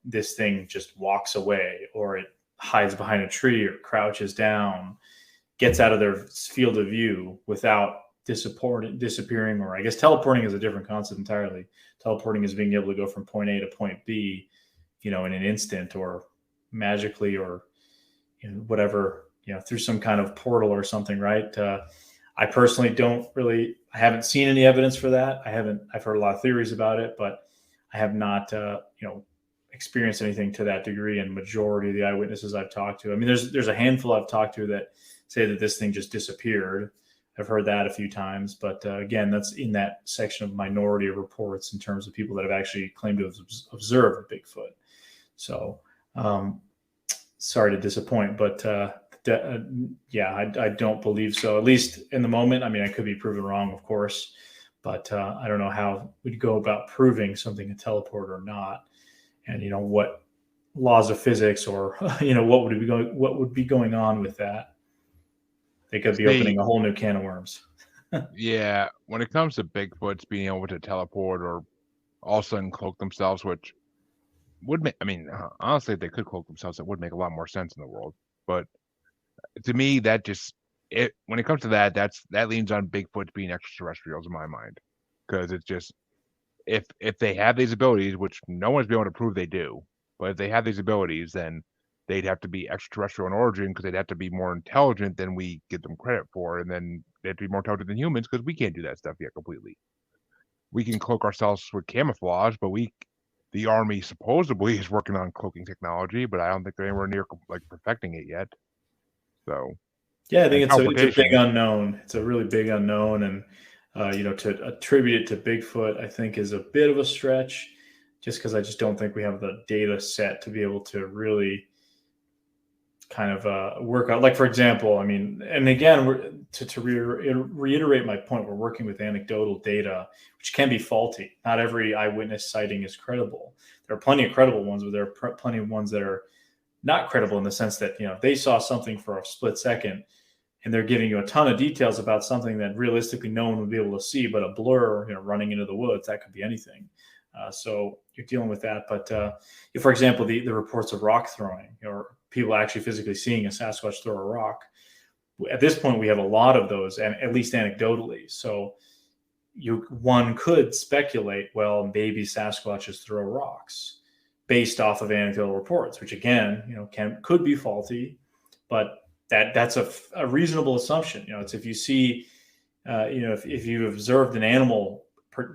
this thing just walks away, or it hides behind a tree, or crouches down, gets out of their field of view without disappearing, or I guess teleporting is a different concept entirely. Teleporting is being able to go from point A to point B, in an instant, or magically, or whatever, through some kind of portal or something, right? I personally I haven't seen any evidence for that. I've heard a lot of theories about it, but I have not, experienced anything to that degree. And majority of the eyewitnesses I've talked to, I mean, there's a handful I've talked to that say that this thing just disappeared. I've heard that a few times, but again, that's in that section of minority of reports in terms of people that have actually claimed to have observed Bigfoot. So, sorry to disappoint, but I don't believe so, at least in the moment. I mean, I could be proven wrong, of course, but I don't know how we'd go about proving something a teleport or not, and what laws of physics, or what would be going on with that. They could be opening a whole new can of worms. Yeah, when it comes to Bigfoots being able to teleport or all of a sudden cloak themselves, which would make, I mean, honestly, if they could cloak themselves, it would make a lot more sense in the world. But To me, that just it when it comes to that, that leans on Bigfoot being extraterrestrials in my mind, because it's just if they have these abilities, which no one's been able to prove they do, but if they have these abilities, then they'd have to be extraterrestrial in origin because they'd have to be more intelligent than we give them credit for, and then they have to be more intelligent than humans because we can't do that stuff yet completely. We can cloak ourselves with camouflage, but the army supposedly is working on cloaking technology, but I don't think they're anywhere near like perfecting it yet. So, Yeah, I and think it's a big teleportation, unknown. It's a really big unknown, and to attribute it to Bigfoot, I think is a bit of a stretch, just because I just don't think we have the data set to be able to really kind of work out. Like for example, I mean, and again, reiterate my point, we're working with anecdotal data, which can be faulty. Not every eyewitness sighting is credible. There are plenty of credible ones, but there are plenty of ones that are not credible in the sense that they saw something for a split second and they're giving you a ton of details about something that realistically no one would be able to see, but a blur, running into the woods, that could be anything. So you're dealing with that. But if, for example, the reports of rock throwing or people actually physically seeing a Sasquatch throw a rock, at this point we have a lot of those, and at least anecdotally. So one could speculate, well, maybe Sasquatches throw rocks based off of anecdotal reports, which again, could be faulty, but that's a reasonable assumption. It's if you see, if you've observed an animal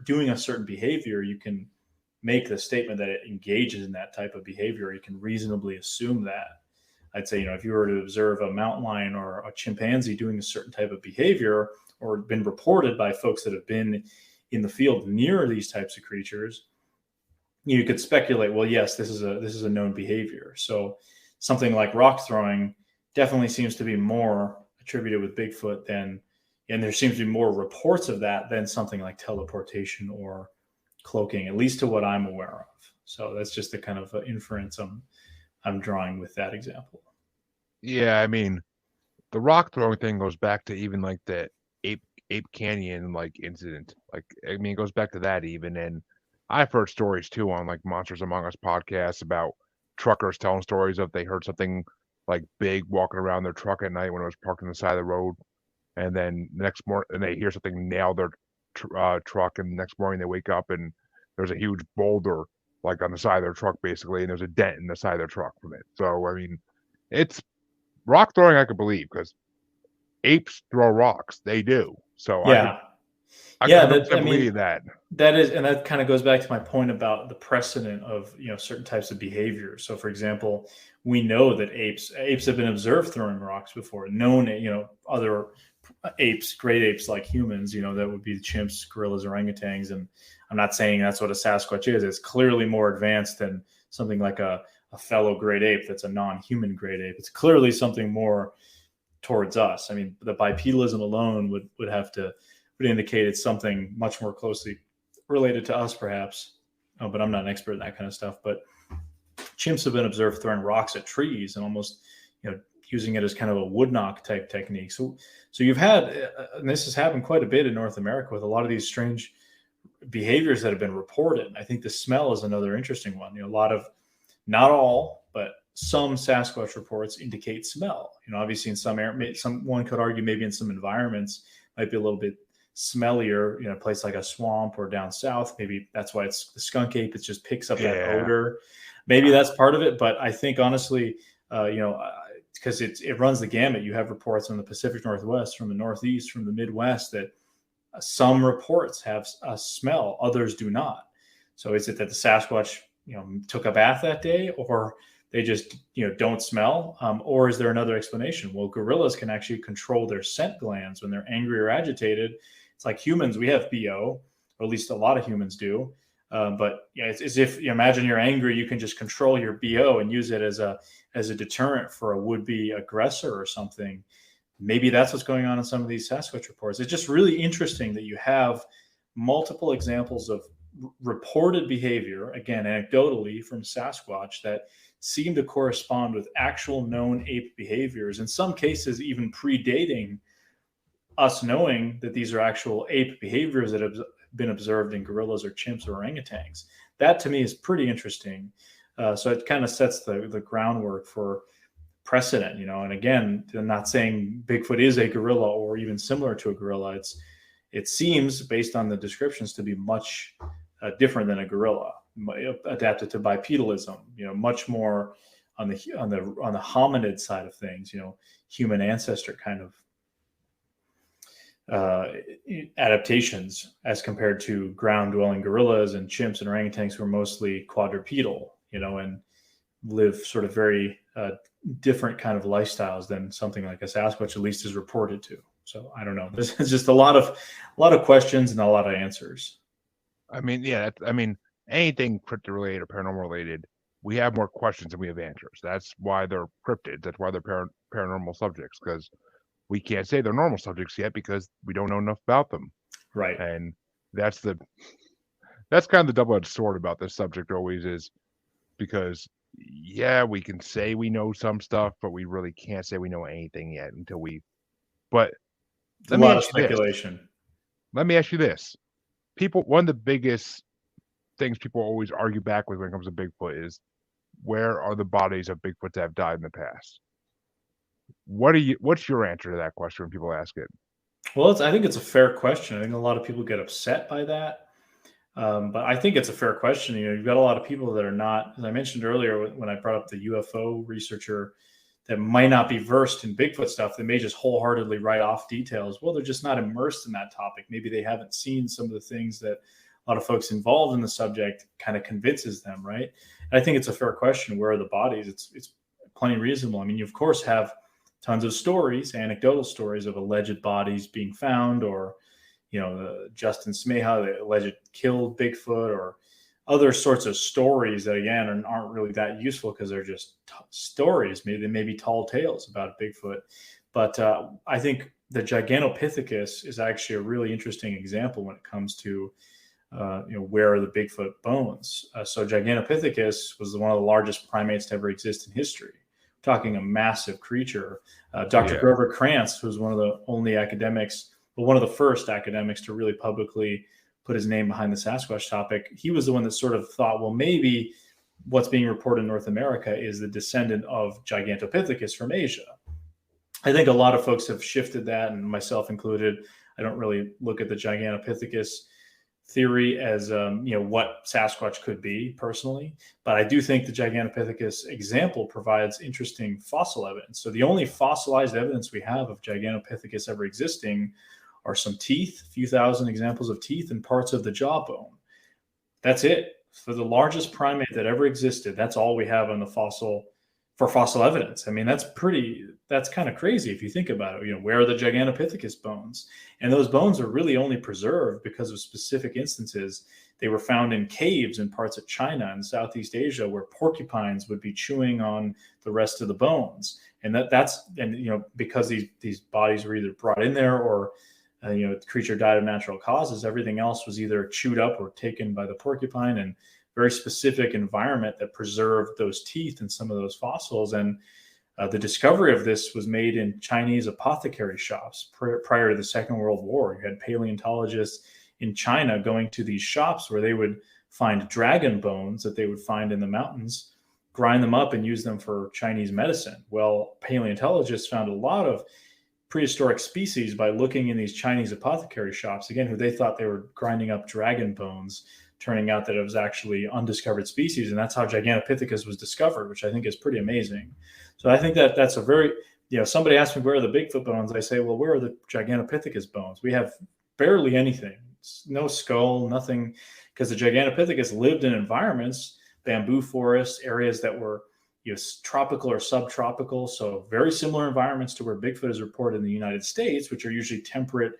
doing a certain behavior, you can make the statement that it engages in that type of behavior. You can reasonably assume that. I'd say, if you were to observe a mountain lion or a chimpanzee doing a certain type of behavior, or been reported by folks that have been in the field near these types of creatures, you could speculate, well, yes, this is a known behavior. So something like rock throwing definitely seems to be more attributed with Bigfoot and there seems to be more reports of that than something like teleportation or cloaking, at least to what I'm aware of. So that's just the kind of inference I'm drawing with that example. yeah, I mean, the rock throwing thing goes back to even like the Ape Canyon like incident. Like, I mean, it goes back to that even, and I've heard stories too on like Monsters Among Us podcasts about truckers telling stories of they heard something like big walking around their truck at night when it was parked on the side of the road, and then the next morning and they hear something nail their truck, and the next morning they wake up and there's a huge boulder like on the side of their truck basically, and there's a dent in the side of their truck from it. So I mean, it's rock throwing I could believe because apes throw rocks. They do. So Yeah. I could Yeah. 100% believe that. That is, and that kind of goes back to my point about the precedent of certain types of behavior. So, for example, we know that apes have been observed throwing rocks before. Known, other apes, great apes like humans, that would be the chimps, gorillas, orangutans. And I'm not saying that's what a Sasquatch is. It's clearly more advanced than something like a fellow great ape that's a non-human great ape. It's clearly something more towards us. I mean, the bipedalism alone would indicate it's something much more closely related to us, perhaps. But I'm not an expert in that kind of stuff. But chimps have been observed throwing rocks at trees and almost, using it as kind of a wood knock type technique. So you've had, and this has happened quite a bit in North America with a lot of these strange behaviors that have been reported. I think the smell is another interesting one. A lot of, not all, but some Sasquatch reports indicate smell. Obviously in one could argue maybe in some environments might be a little bit smellier, a place like a swamp or down south. Maybe that's why it's the skunk ape. It just picks up that odor. Maybe that's part of it. But I think honestly, because it runs the gamut. You have reports from the Pacific Northwest, from the Northeast, from the Midwest that some reports have a smell, others do not. So is it that the Sasquatch, took a bath that day, or they just, don't smell? Or is there another explanation? Well, gorillas can actually control their scent glands when they're angry or agitated. It's like humans, we have BO, or at least a lot of humans do. But it's as if you imagine you're angry, you can just control your BO and use it as a deterrent for a would-be aggressor or something. Maybe that's what's going on in some of these Sasquatch reports. It's just really interesting that you have multiple examples of reported behavior, again, anecdotally from Sasquatch, that seem to correspond with actual known ape behaviors, in some cases even predating us knowing that these are actual ape behaviors that have been observed in gorillas or chimps or orangutans. That to me is pretty interesting. So it kind of sets the groundwork for precedent, and again, I'm not saying Bigfoot is a gorilla or even similar to a gorilla. It seems, based on the descriptions, to be much different than a gorilla, adapted to bipedalism, much more on the hominid side of things, human ancestor kind of adaptations, as compared to ground-dwelling gorillas and chimps and orangutans, who are mostly quadrupedal, and live sort of very different kind of lifestyles than something like a Sasquatch at least is reported to. So I don't know. There's just a lot of questions and a lot of answers. I mean, yeah. Anything cryptid related or paranormal related, we have more questions than we have answers. That's why they're cryptids. That's why they're paranormal subjects, because we can't say they're normal subjects yet because we don't know enough about them. Right. And that's kind of the double-edged sword about this subject always is, because yeah, we can say we know some stuff, but we really can't say we know anything yet until we. But a lot of speculation. Let me ask you this. One of the biggest things people always argue back with when it comes to Bigfoot is, where are the bodies of Bigfoots that have died in the past? What's your answer to that question when people ask it? Well, I think it's a fair question. I think a lot of people get upset by that. But I think it's a fair question. You've got a lot of people that are not, as I mentioned earlier, when I brought up the UFO researcher, that might not be versed in Bigfoot stuff. They may just wholeheartedly write off details. Well, they're just not immersed in that topic. Maybe they haven't seen some of the things that a lot of folks involved in the subject kind of convinces them, right? And I think it's a fair question. Where are the bodies? It's plenty reasonable. I mean, you of course have tons of stories, anecdotal stories of alleged bodies being found, or Justin Smeha, the alleged killed Bigfoot, or other sorts of stories that, again, aren't really that useful because they're just stories. Maybe they may be tall tales about Bigfoot. But I think the Gigantopithecus is actually a really interesting example when it comes to, where are the Bigfoot bones? So Gigantopithecus was one of the largest primates to ever exist in history. We're talking a massive creature. Dr. Grover Krantz, who's one of the only academics, but one of the first academics to really publicly put his name behind the Sasquatch topic, he was the one that sort of thought, well, maybe what's being reported in North America is the descendant of Gigantopithecus from Asia. I think a lot of folks have shifted that, and myself included. I don't really look at the Gigantopithecus theory as what Sasquatch could be personally, but I do think the Gigantopithecus example provides interesting fossil evidence. So the only fossilized evidence we have of Gigantopithecus ever existing are some teeth, a few thousand examples of teeth, and parts of the jawbone. That's it. For the largest primate that ever existed, that's all we have on the fossil evidence. I mean, that's kind of crazy if you think about it. Where are the Gigantopithecus bones? And those bones are really only preserved because of specific instances. They were found in caves in parts of China and Southeast Asia, where porcupines would be chewing on the rest of the bones. And because these bodies were either brought in there or the creature died of natural causes, everything else was either chewed up or taken by the porcupine, and very specific environment that preserved those teeth and some of those fossils. And the discovery of this was made in Chinese apothecary shops prior to the Second World War. You had paleontologists in China going to these shops where they would find dragon bones that they would find in the mountains, grind them up and use them for Chinese medicine. Well, paleontologists found a lot of prehistoric species by looking in these Chinese apothecary shops, again, who they thought they were grinding up dragon bones, turning out that it was actually undiscovered species. And that's how Gigantopithecus was discovered, which I think is pretty amazing. So I think that's a very, somebody asked me, where are the Bigfoot bones? I say, well, where are the Gigantopithecus bones? We have barely anything, no skull, nothing, because the Gigantopithecus lived in environments, bamboo forests, areas that were tropical or subtropical. So very similar environments to where Bigfoot is reported in the United States, which are usually temperate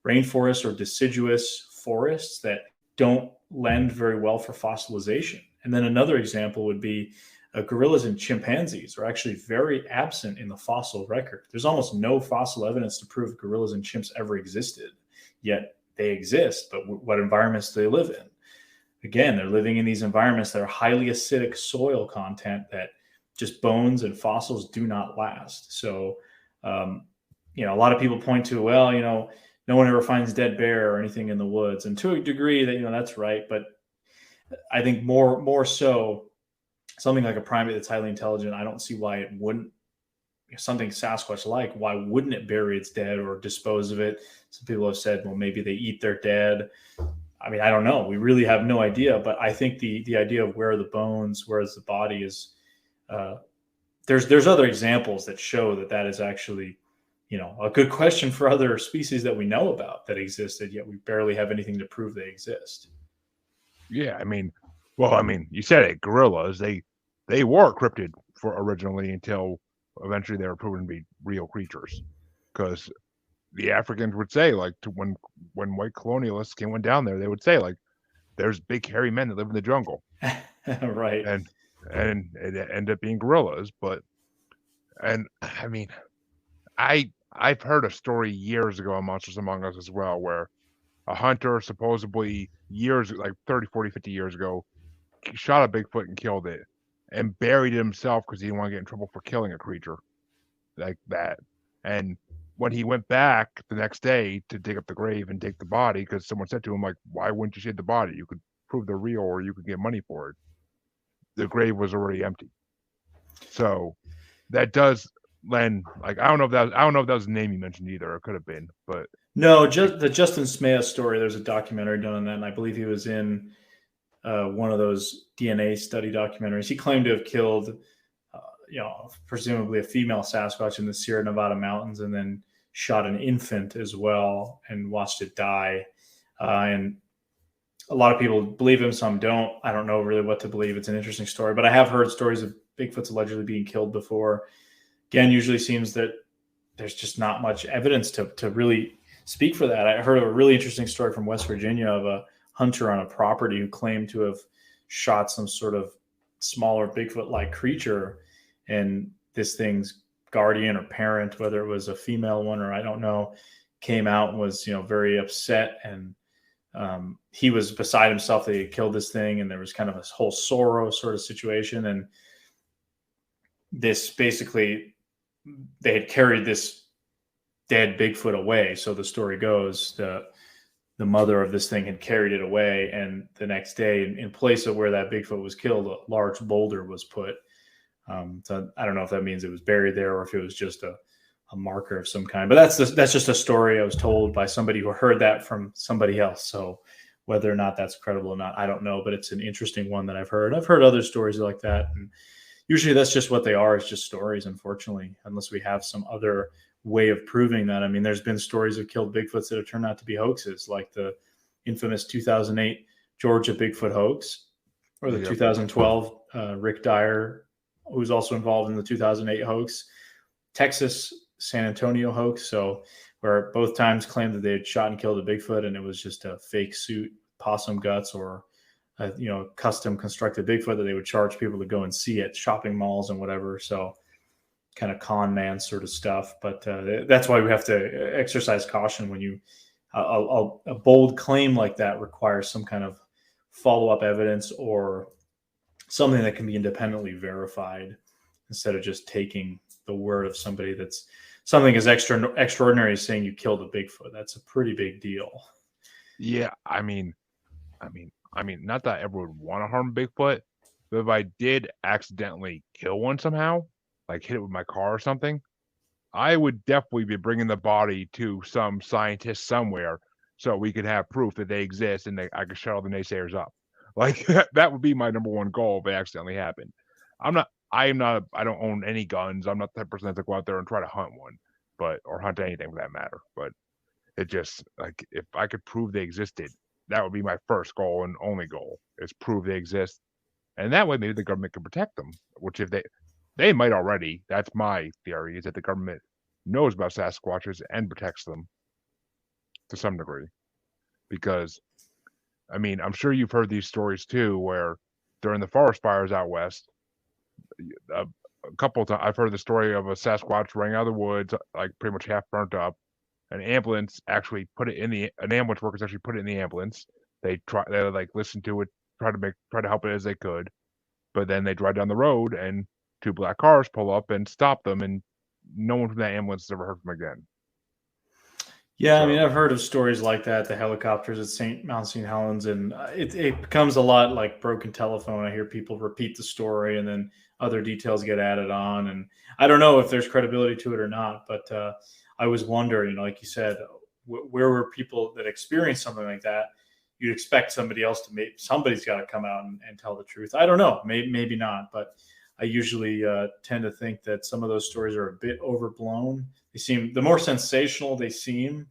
rainforests or deciduous forests that don't lend very well for fossilization. And then another example would be gorillas and chimpanzees are actually very absent in the fossil record. There's almost no fossil evidence to prove gorillas and chimps ever existed, yet they exist. But what environments do they live in? Again, they're living in these environments that are highly acidic soil content that just bones and fossils do not last. So, a lot of people point to, well, no one ever finds dead bear or anything in the woods. And to a degree that, that's right. But I think more so something like a primate that's highly intelligent, I don't see why it wouldn't something Sasquatch-like, why wouldn't it bury its dead or dispose of it? Some people have said, well, maybe they eat their dead. I mean, I don't know. We really have no idea. But I think the idea of where the bones, where's the body is, there's other examples that show that is actually, a good question for other species that we know about that existed, yet we barely have anything to prove they exist. Yeah, I mean, you said it. Gorillas, they were cryptid for originally until eventually they were proven to be real creatures. Because the Africans would say, like, when white colonialists went down there, they would say, like, there's big hairy men that live in the jungle, Right. and it ended up being gorillas. And I mean, I've heard a story years ago on Monsters Among Us as well, where a hunter supposedly years, like 30, 40, 50 years ago, shot a Bigfoot and killed it and buried it himself because he didn't want to get in trouble for killing a creature like that. And when he went back the next day to dig up the grave and dig the body, because someone said to him, like, why wouldn't you shade the body? You could prove they're real or you could get money for it. The grave was already empty. So that does lend, like, I don't know if that was the name you mentioned either. It could have been, but no, just the Justin Smea story. There's a documentary done on that, and I believe he was in one of those DNA study documentaries. He claimed to have killed, presumably a female Sasquatch in the Sierra Nevada mountains, and then shot an infant as well and watched it die. And a lot of people believe him, some don't. I don't know really what to believe. It's an interesting story, but I have heard stories of Bigfoot's allegedly being killed before. Again, usually seems that there's just not much evidence to really speak for that. I heard of a really interesting story from West Virginia of a hunter on a property who claimed to have shot some sort of smaller Bigfoot-like creature, and this thing's guardian or parent, whether it was a female one or I don't know, came out and was very upset, and he was beside himself that he had killed this thing, and there was kind of this whole sorrow sort of situation. And this basically, they had carried this dead Bigfoot away. So the story goes, the mother of this thing had carried it away, and the next day, in place of where that Bigfoot was killed, a large boulder was put. So I don't know if that means it was buried there or if it was just a marker of some kind. But that's just a story I was told by somebody who heard that from somebody else. So whether or not that's credible or not, I don't know. But it's an interesting one that I've heard. I've heard other stories like that, and usually that's just what they are. It's just stories, unfortunately, unless we have some other way of proving that. I mean, there's been stories of killed Bigfoots that have turned out to be hoaxes, like the infamous 2008 Georgia Bigfoot hoax, or the 2012 Rick Dyer, who was also involved in the 2008 hoax, Texas San Antonio hoax. So where both times claimed that they had shot and killed a Bigfoot, and it was just a fake suit, possum guts, or a custom constructed Bigfoot that they would charge people to go and see at shopping malls and whatever. So kind of con man sort of stuff. But that's why we have to exercise caution when you a bold claim like that requires some kind of follow-up evidence or something that can be independently verified, instead of just taking the word of somebody that's something as extraordinary as saying you killed a Bigfoot. That's a pretty big deal. Yeah, I mean, not that I ever would want to harm Bigfoot, but if I did accidentally kill one somehow, like hit it with my car or something, I would definitely be bringing the body to some scientist somewhere so we could have proof that they exist and I could shut all the naysayers up. Like that would be my number one goal if it accidentally happened. I don't own any guns. I'm not that person that's to go out there and try to hunt one, or hunt anything for that matter. But it just, like, if I could prove they existed, that would be my first goal and only goal, is prove they exist. And that way maybe the government can protect them, which if they might already. That's my theory, is that the government knows about Sasquatches and protects them to some degree. Because, I mean, I'm sure you've heard these stories too, where during the forest fires out west, a couple of times I've heard the story of a Sasquatch running out of the woods, like pretty much half burnt up. An ambulance actually an ambulance workers actually put it in the ambulance. They like listen to it, try to help it as they could, but then they drive down the road and two black cars pull up and stop them, and no one from that ambulance has ever heard from them again. Yeah, I mean, So I've heard of stories like that, the helicopters at Mount St. Helens, and it becomes a lot like broken telephone. I hear people repeat the story, and then other details get added on, and I don't know if there's credibility to it or not. But I was wondering, like you said, where were people that experienced something like that? You'd expect somebody else to somebody's got to come out and tell the truth. I don't know, maybe not, but I usually tend to think that some of those stories are a bit overblown. The more sensational they seem,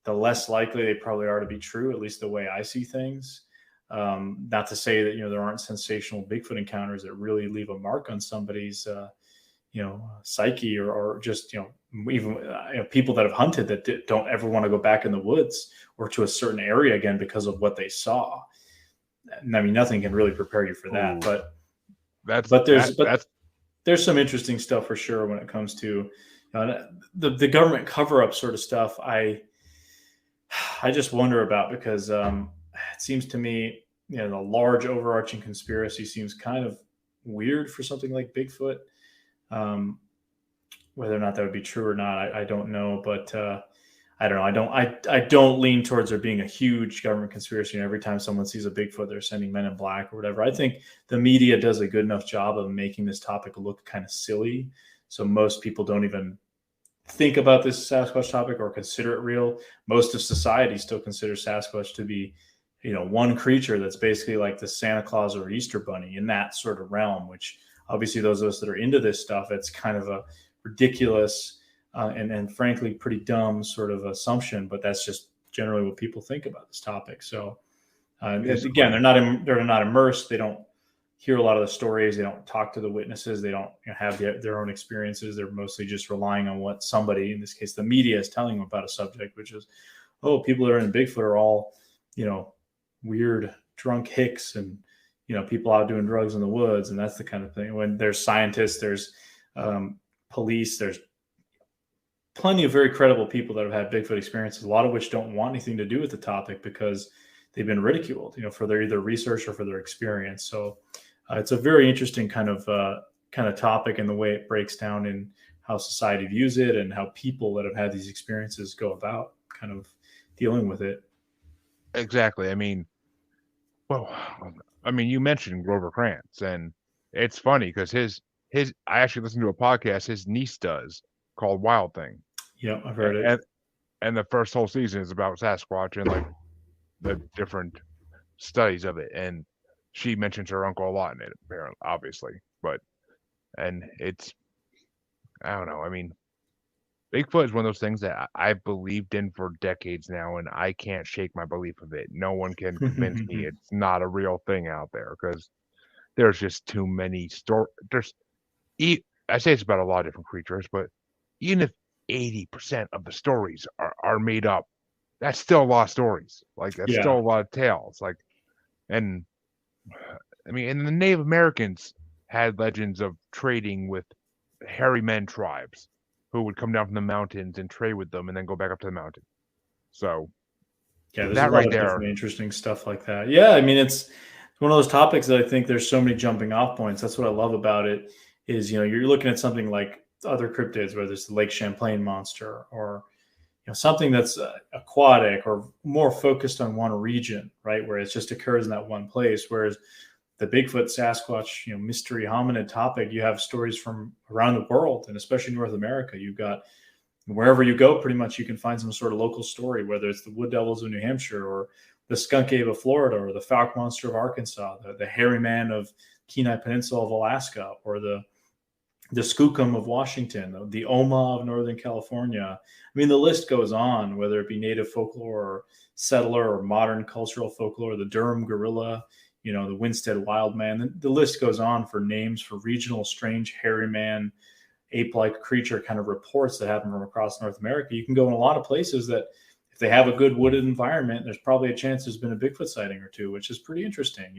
the less likely they probably are to be true, at least the way I see things. Not to say that, there aren't sensational Bigfoot encounters that really leave a mark on somebody's, psyche, or just, even people that have hunted that don't ever want to go back in the woods or to a certain area again because of what they saw. And, I mean, nothing can really prepare you for that, ooh, that's but that that's there's some interesting stuff for sure when it comes to the government cover up sort of stuff. I just wonder about, because it seems to me, the large overarching conspiracy seems kind of weird for something like Bigfoot. Um, Whether or not that would be true or not, I don't know. But I don't know. I don't lean towards there being a huge government conspiracy. And every time someone sees a Bigfoot, they're sending men in black or whatever. I think the media does a good enough job of making this topic look kind of silly. So most people don't even think about this Sasquatch topic or consider it real. Most of society still considers Sasquatch to be, one creature that's basically like the Santa Claus or Easter Bunny, in that sort of realm, which obviously those of us that are into this stuff, it's kind of a ridiculous and frankly pretty dumb sort of assumption, but that's just generally what people think about this topic. So again, basically they're not immersed. They don't hear a lot of the stories. They don't talk to the witnesses. They don't have their own experiences. They're mostly just relying on what somebody, in this case, the media, is telling them about a subject, which is, oh, people that are in Bigfoot are all, weird drunk hicks and, people out doing drugs in the woods. And that's the kind of thing. When there's scientists, there's police, there's plenty of very credible people that have had Bigfoot experiences, a lot of which don't want anything to do with the topic because they've been ridiculed, for their either research or for their experience. So it's a very interesting kind of topic, and the way it breaks down in how society views it and how people that have had these experiences go about kind of dealing with it. exactly. Well, you mentioned Grover Krantz, and it's funny because his I actually listened to a podcast his niece does called Wild Thing, Yeah, I've heard it. and the first whole season is about Sasquatch and like the different studies of it, and she mentions her uncle a lot in it, apparently, obviously, but and it's I don't know. Bigfoot is one of those things that I've believed in for decades now, and I can't shake my belief of it. No one can convince me it's not a real thing out there because there's just too many stories. I say it's about a lot of different creatures, but even if 80% of the stories are made up, that's still a lot of stories. Like that's Yeah. still a lot of tales. And and the Native Americans had legends of trading with hairy men tribes who would come down from the mountains and trade with them and then go back up to the mountain. So Yeah, there's a that lot right of there, definitely interesting stuff like that. Yeah, it's one of those topics that I think there's so many jumping off points. That's what I love about it is, you're looking at something like other cryptids, whether it's the Lake Champlain monster or, something that's aquatic or more focused on one region, right? Where it just occurs in that one place. Whereas the Bigfoot, Sasquatch, mystery hominid topic, you have stories from around the world, and especially North America. You've got, wherever you go, pretty much you can find some sort of local story, whether it's the Wood Devils of New Hampshire or the Skunk Ape of Florida or the Fouke Monster of Arkansas, the Hairy Man of Kenai Peninsula of Alaska, or the Skookum of Washington, the Oma of Northern California. The list goes on, whether it be native folklore or settler or modern cultural folklore, the Durham gorilla, the Winstead wild man. The list goes on for names for regional strange hairy man, ape-like creature kind of reports that happen from across North America. You can go in a lot of places that if they have a good wooded environment, there's probably a chance there's been a Bigfoot sighting or two, which is pretty interesting,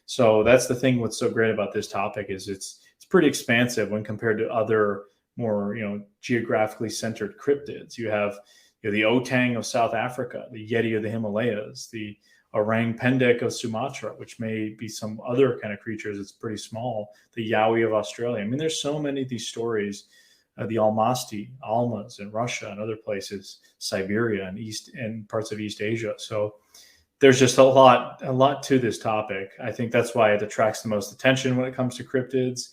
So that's the thing. What's so great about this topic is it's pretty expansive when compared to other more, geographically centered cryptids. You have the Otang of South Africa, the Yeti of the Himalayas, the Orang Pendek of Sumatra, which may be some other kind of creatures. It's pretty small. The Yowie of Australia. There's so many of these stories the Almasty, Almas in Russia and other places, Siberia and parts of East Asia. So there's just a lot to this topic. I think that's why it attracts the most attention when it comes to cryptids.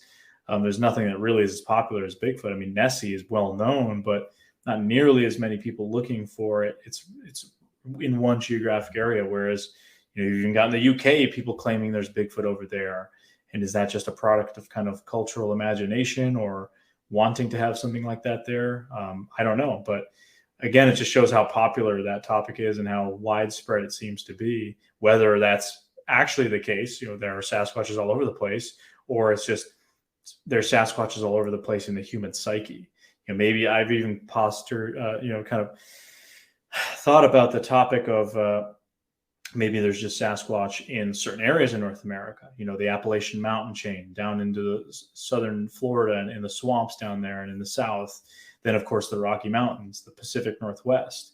There's nothing that really is as popular as Bigfoot. I mean, Nessie is well known, but not nearly as many people looking for it. It's in one geographic area, whereas you've even got in the UK people claiming there's Bigfoot over there. And is that just a product of kind of cultural imagination or wanting to have something like that there? I don't know, but again, it just shows how popular that topic is and how widespread it seems to be. Whether that's actually the case, there are Sasquatches all over the place, or it's just there's Sasquatches all over the place in the human psyche. Maybe I've even kind of thought about the topic of maybe there's just Sasquatch in certain areas in North America. The Appalachian Mountain chain down into the southern Florida and in the swamps down there and in the South. Then, of course, the Rocky Mountains, the Pacific Northwest.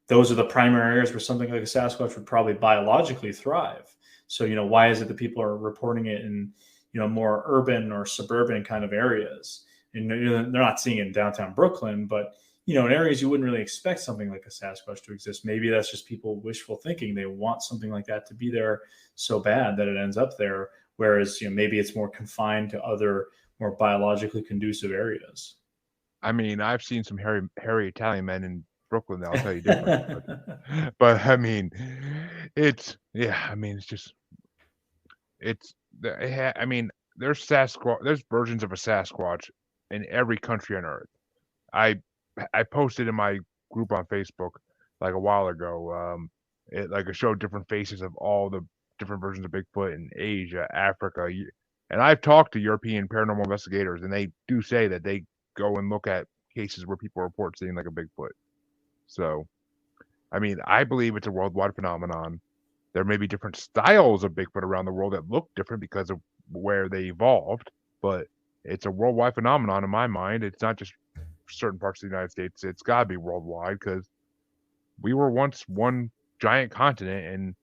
Those are the primary areas where something like a Sasquatch would probably biologically thrive. So, why is it that people are reporting it in more urban or suburban kind of areas? And they're not seeing it in downtown Brooklyn, but in areas you wouldn't really expect something like a Sasquatch to exist. Maybe that's just people wishful thinking. They want something like that to be there so bad that it ends up there. Whereas maybe it's more confined to other more biologically conducive areas. I mean, I've seen some hairy Italian men in Brooklyn that I'll tell you different. but I mean, it's there's Sasquatch. There's versions of a Sasquatch in every country on Earth. I posted in my group on Facebook like a while ago. It showed different faces of all the different versions of Bigfoot in Asia, Africa, and I've talked to European paranormal investigators, and they do say that they go and look at cases where people report seeing like a Bigfoot. So, I mean, I believe it's a worldwide phenomenon. There may be different styles of Bigfoot around the world that look different because of where they evolved, but it's a worldwide phenomenon in my mind. It's not just certain parts of the United States. It's got to be worldwide because we were once one giant continent, and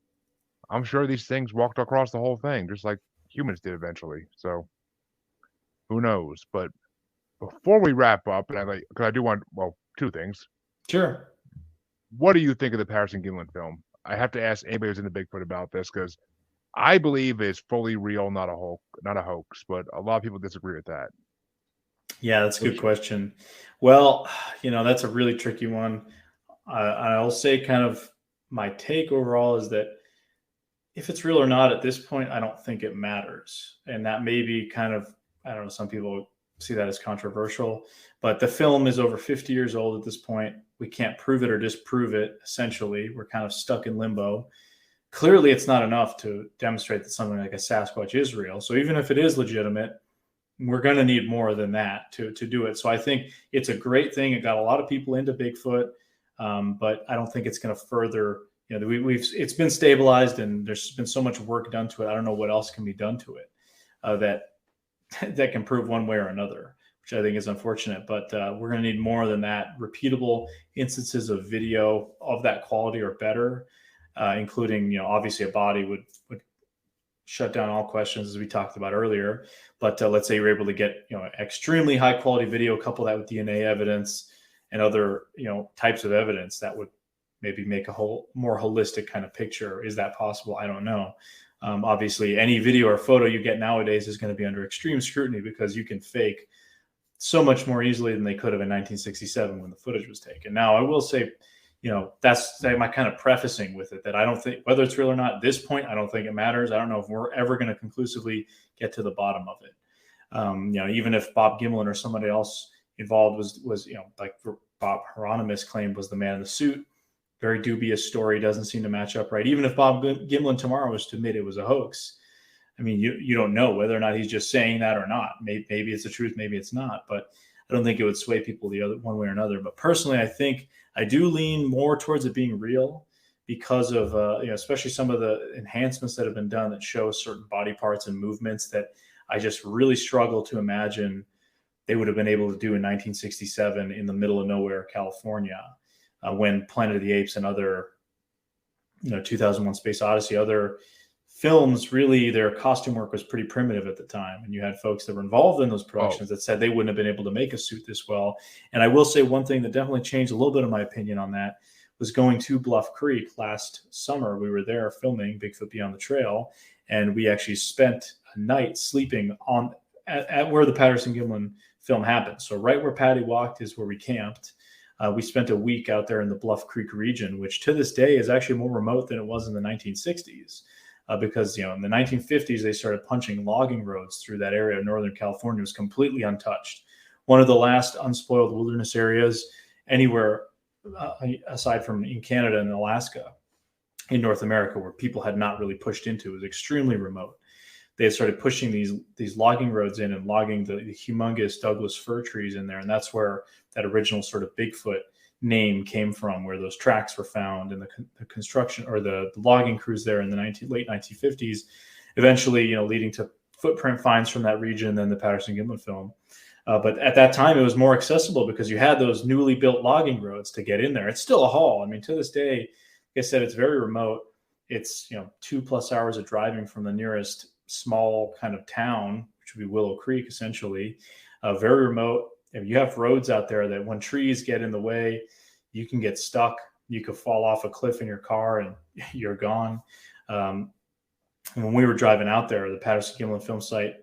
I'm sure these things walked across the whole thing, just like humans did eventually. So, who knows? But before we wrap up, and because I do want, two things. Sure. What do you think of the Patterson Gimlin film? I have to ask anybody who's into Bigfoot about this because I believe it's fully real, not a hoax. But a lot of people disagree with that. Yeah, that's a good question. Well, that's a really tricky one. I'll say kind of my take overall is that if it's real or not at this point, I don't think it matters. And that may be kind of, I don't know, some people see that as controversial, but the film is over 50 years old at this point. We can't prove it or disprove it. Essentially, we're kind of stuck in limbo. Clearly, it's not enough to demonstrate that something like a Sasquatch is real. So even if it is legitimate, we're going to need more than that to do it. So I think it's a great thing. It got a lot of people into Bigfoot, but I don't think it's going to further. It's been stabilized, and there's been so much work done to it. I don't know what else can be done to it that can prove one way or another, which I think is unfortunate. But we're going to need more than that. Repeatable instances of video of that quality or better, including obviously a body would shut down all questions, as we talked about earlier. But let's say you're able to get extremely high quality video, couple that with DNA evidence and other types of evidence that would maybe make a more holistic kind of picture. Is that possible? I don't know. Obviously, any video or photo you get nowadays is going to be under extreme scrutiny because you can fake so much more easily than they could have in 1967 when the footage was taken. Now, I will say, that's my kind of prefacing with it, that I don't think, whether it's real or not at this point, I don't think it matters. I don't know if we're ever going to conclusively get to the bottom of it. Even if Bob Gimlin or somebody else involved was like Bob Hieronymus claimed was the man in the suit, very dubious story, doesn't seem to match up right. Even if Bob Gimlin tomorrow was to admit it was a hoax, I mean, you don't know whether or not he's just saying that or not. Maybe it's the truth, maybe it's not. But I don't think it would sway people the other one way or another. But personally, I think I do lean more towards it being real because of especially some of the enhancements that have been done that show certain body parts and movements that I just really struggle to imagine they would have been able to do in 1967 in the middle of nowhere, California, when Planet of the Apes and other 2001: Space Odyssey, other films, really their costume work was pretty primitive at the time, and you had folks that were involved in those productions that said they wouldn't have been able to make a suit this well. And I will say one thing that definitely changed a little bit of my opinion on that was going to Bluff Creek last summer. We were there filming Bigfoot Beyond the Trail, and we actually spent a night sleeping at where the Patterson-Gimlin film happened. So right where Patty walked is where we camped. We spent a week out there in the Bluff Creek region, which to this day is actually more remote than it was in the 1960s. Because, in the 1950s, they started punching logging roads through that area of Northern California. It was completely untouched. One of the last unspoiled wilderness areas anywhere aside from in Canada and Alaska in North America, where people had not really pushed into. It was extremely remote. They had started pushing these logging roads in and logging the humongous Douglas fir trees in there. And that's where that original sort of Bigfoot name came from, where those tracks were found, and the construction or the logging crews there in the late 1950s, eventually, leading to footprint finds from that region, and then the Patterson-Gimlin film. But at that time, it was more accessible because you had those newly built logging roads to get in there. It's still a haul. I mean, to this day, like I said, it's very remote. It's 2+ hours of driving from the nearest small kind of town, which would be Willow Creek, essentially. Very remote. If you have roads out there that when trees get in the way, you can get stuck. You could fall off a cliff in your car and you're gone. When we were driving out there, the Patterson-Gimlin film site,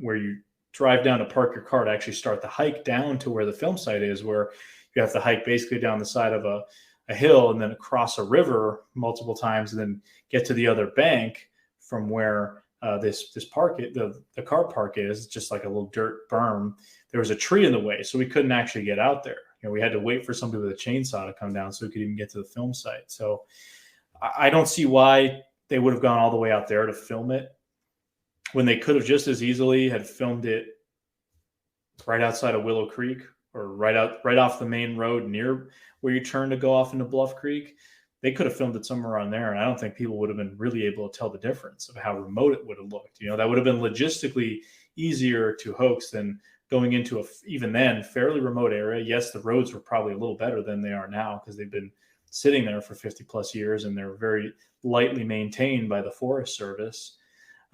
where you drive down to park your car to actually start the hike down to where the film site is, where you have to hike basically down the side of a hill and then across a river multiple times and then get to the other bank from where this park, the car park is, just like a little dirt berm. There was a tree in the way, so we couldn't actually get out there. We had to wait for somebody with a chainsaw to come down so we could even get to the film site. So I don't see why they would have gone all the way out there to film it when they could have just as easily had filmed it right outside of Willow Creek, or right off the main road near where you turn to go off into Bluff Creek. They could have filmed it somewhere around there, and I don't think people would have been really able to tell the difference of how remote it would have looked. That would have been logistically easier to hoax than going into even then fairly remote area. Yes, the roads were probably a little better than they are now because they've been sitting there for 50+ years and they're very lightly maintained by the Forest Service.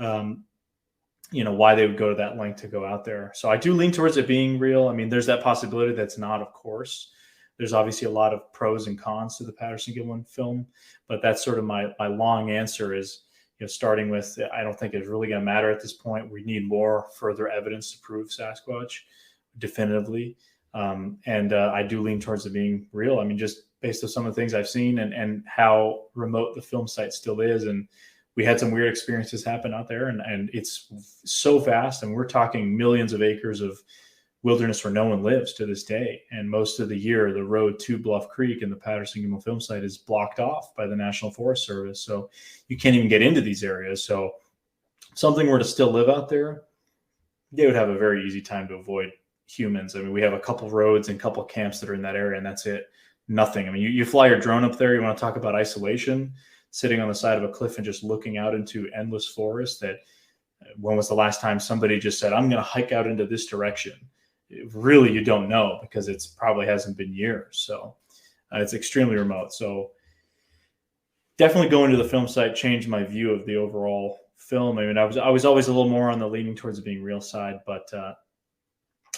Why they would go to that length to go out there. So I do lean towards it being real. I mean, there's that possibility that's not, of course. There's obviously a lot of pros and cons to the Patterson-Gimlin film, but that's sort of my long answer is, starting with, I don't think it's really going to matter at this point. We need more further evidence to prove Sasquatch definitively. And I do lean towards it being real. I mean, just based on some of the things I've seen and how remote the film site still is. And we had some weird experiences happen out there, and it's so vast. And we're talking millions of acres of wilderness where no one lives to this day. And most of the year, the road to Bluff Creek and the Patterson-Gimlin film site is blocked off by the National Forest Service. So you can't even get into these areas. So if something were to still live out there, they would have a very easy time to avoid humans. I mean, we have a couple roads and a couple camps that are in that area, and that's it. Nothing. I mean, you fly your drone up there, you want to talk about isolation, sitting on the side of a cliff and just looking out into endless forest. That when was the last time somebody just said, I'm going to hike out into this direction? Really, you don't know, because it's probably hasn't been years. So it's extremely remote. So definitely going to the film site changed my view of the overall film. I mean, I was always a little more on the leaning towards it being real side, but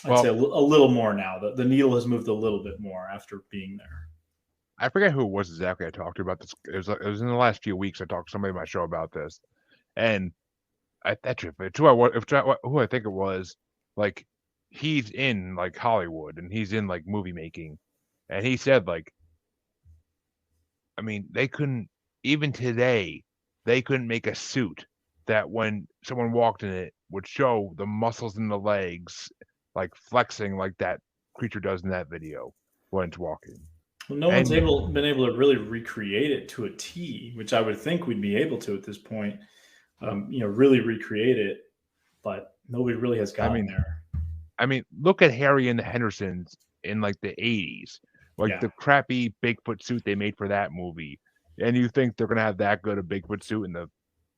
I'd say a little more now. The needle has moved a little bit more after being there. I forget who it was exactly I talked to about this. It was in the last few weeks. I talked to somebody on my show about this, and who I think it was, like, he's in like Hollywood and he's in like movie making, and he said, like, I mean, they couldn't, even today, they couldn't make a suit that when someone walked in it would show the muscles in the legs like flexing like that creature does in that video when it's walking. Well, no one's been able to really recreate it to a T, which I would think we'd be able to at this point. Really recreate it, but nobody really has gotten there. I mean, look at Harry and the Hendersons in like the 80s, the crappy Bigfoot suit they made for that movie. And you think they're going to have that good a Bigfoot suit in the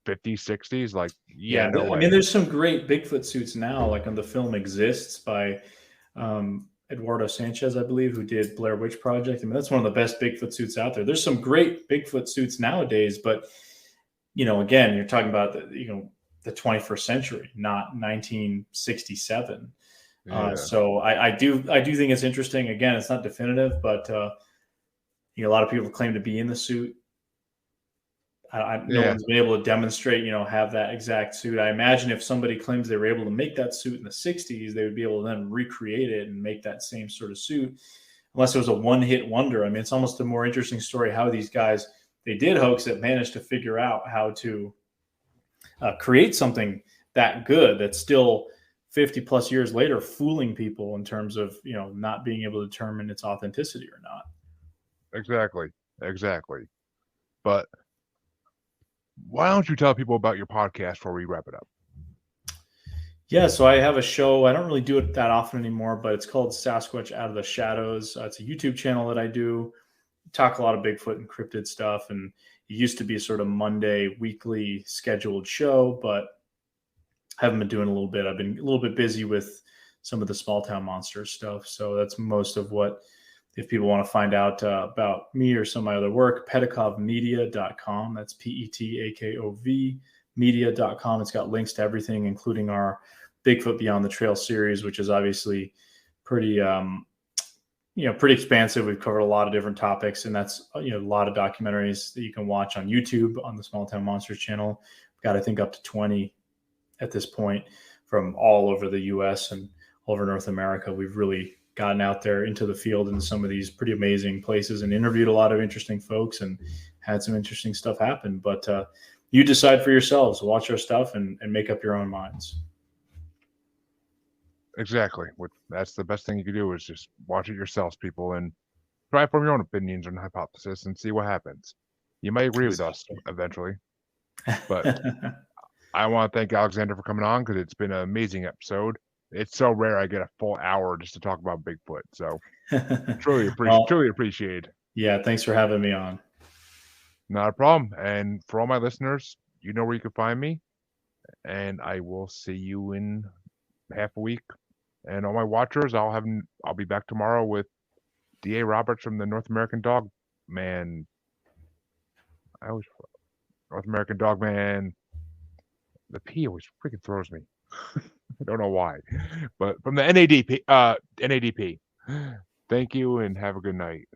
50s, 60s? Like, no way. I mean, there's some great Bigfoot suits now, like on the film Exists by Eduardo Sanchez, I believe, who did Blair Witch Project. I mean, that's one of the best Bigfoot suits out there. There's some great Bigfoot suits nowadays, but again, you're talking about the 21st century, not 1967. Yeah. So I do think it's interesting. Again, it's not definitive, but a lot of people claim to be in the suit. No one's been able to demonstrate, have that exact suit. I imagine if somebody claims they were able to make that suit in the 60s, they would be able to then recreate it and make that same sort of suit, unless it was a one-hit wonder. I mean, it's almost a more interesting story how these guys, they did hoax it, managed to figure out how to create something that good that's still 50 plus years later fooling people in terms of, not being able to determine its authenticity or not. Exactly. But why don't you tell people about your podcast before we wrap it up? Yeah, so I have a show. I don't really do it that often anymore, but it's called Sasquatch Out of the Shadows. It's a YouTube channel that I do. Talk a lot of Bigfoot and cryptid stuff, and it used to be a sort of Monday weekly scheduled show, but haven't been doing a little bit. I've been a little bit busy with some of the small town monsters stuff. So that's most of what, if people want to find out about me or some of my other work, petakovmedia.com. That's PETAKOV media.com. It's got links to everything, including our Bigfoot Beyond the Trail series, which is obviously pretty, pretty expansive. We've covered a lot of different topics, and that's, a lot of documentaries that you can watch on YouTube on the Small Town Monsters channel. We've got, I think, up to 20 at this point from all over the US and all over North America. We've really gotten out there into the field in some of these pretty amazing places and interviewed a lot of interesting folks and had some interesting stuff happen. But you decide for yourselves, watch our stuff and make up your own minds. Exactly. That's the best thing you can do is just watch it yourselves, people, and try to form your own opinions and hypothesis and see what happens. You might agree with us eventually, but I want to thank Aleksandar for coming on because it's been an amazing episode. It's so rare I get a full hour just to talk about Bigfoot. So truly appreciate. Yeah, thanks for having me on. Not a problem. And for all my listeners, you know where you can find me. And I will see you in half a week. And all my watchers, I'll be back tomorrow with D.A. Roberts from the North American Dogman. North American Dogman. The P always freaking throws me. I don't know why, but from the NADP. Thank you and have a good night.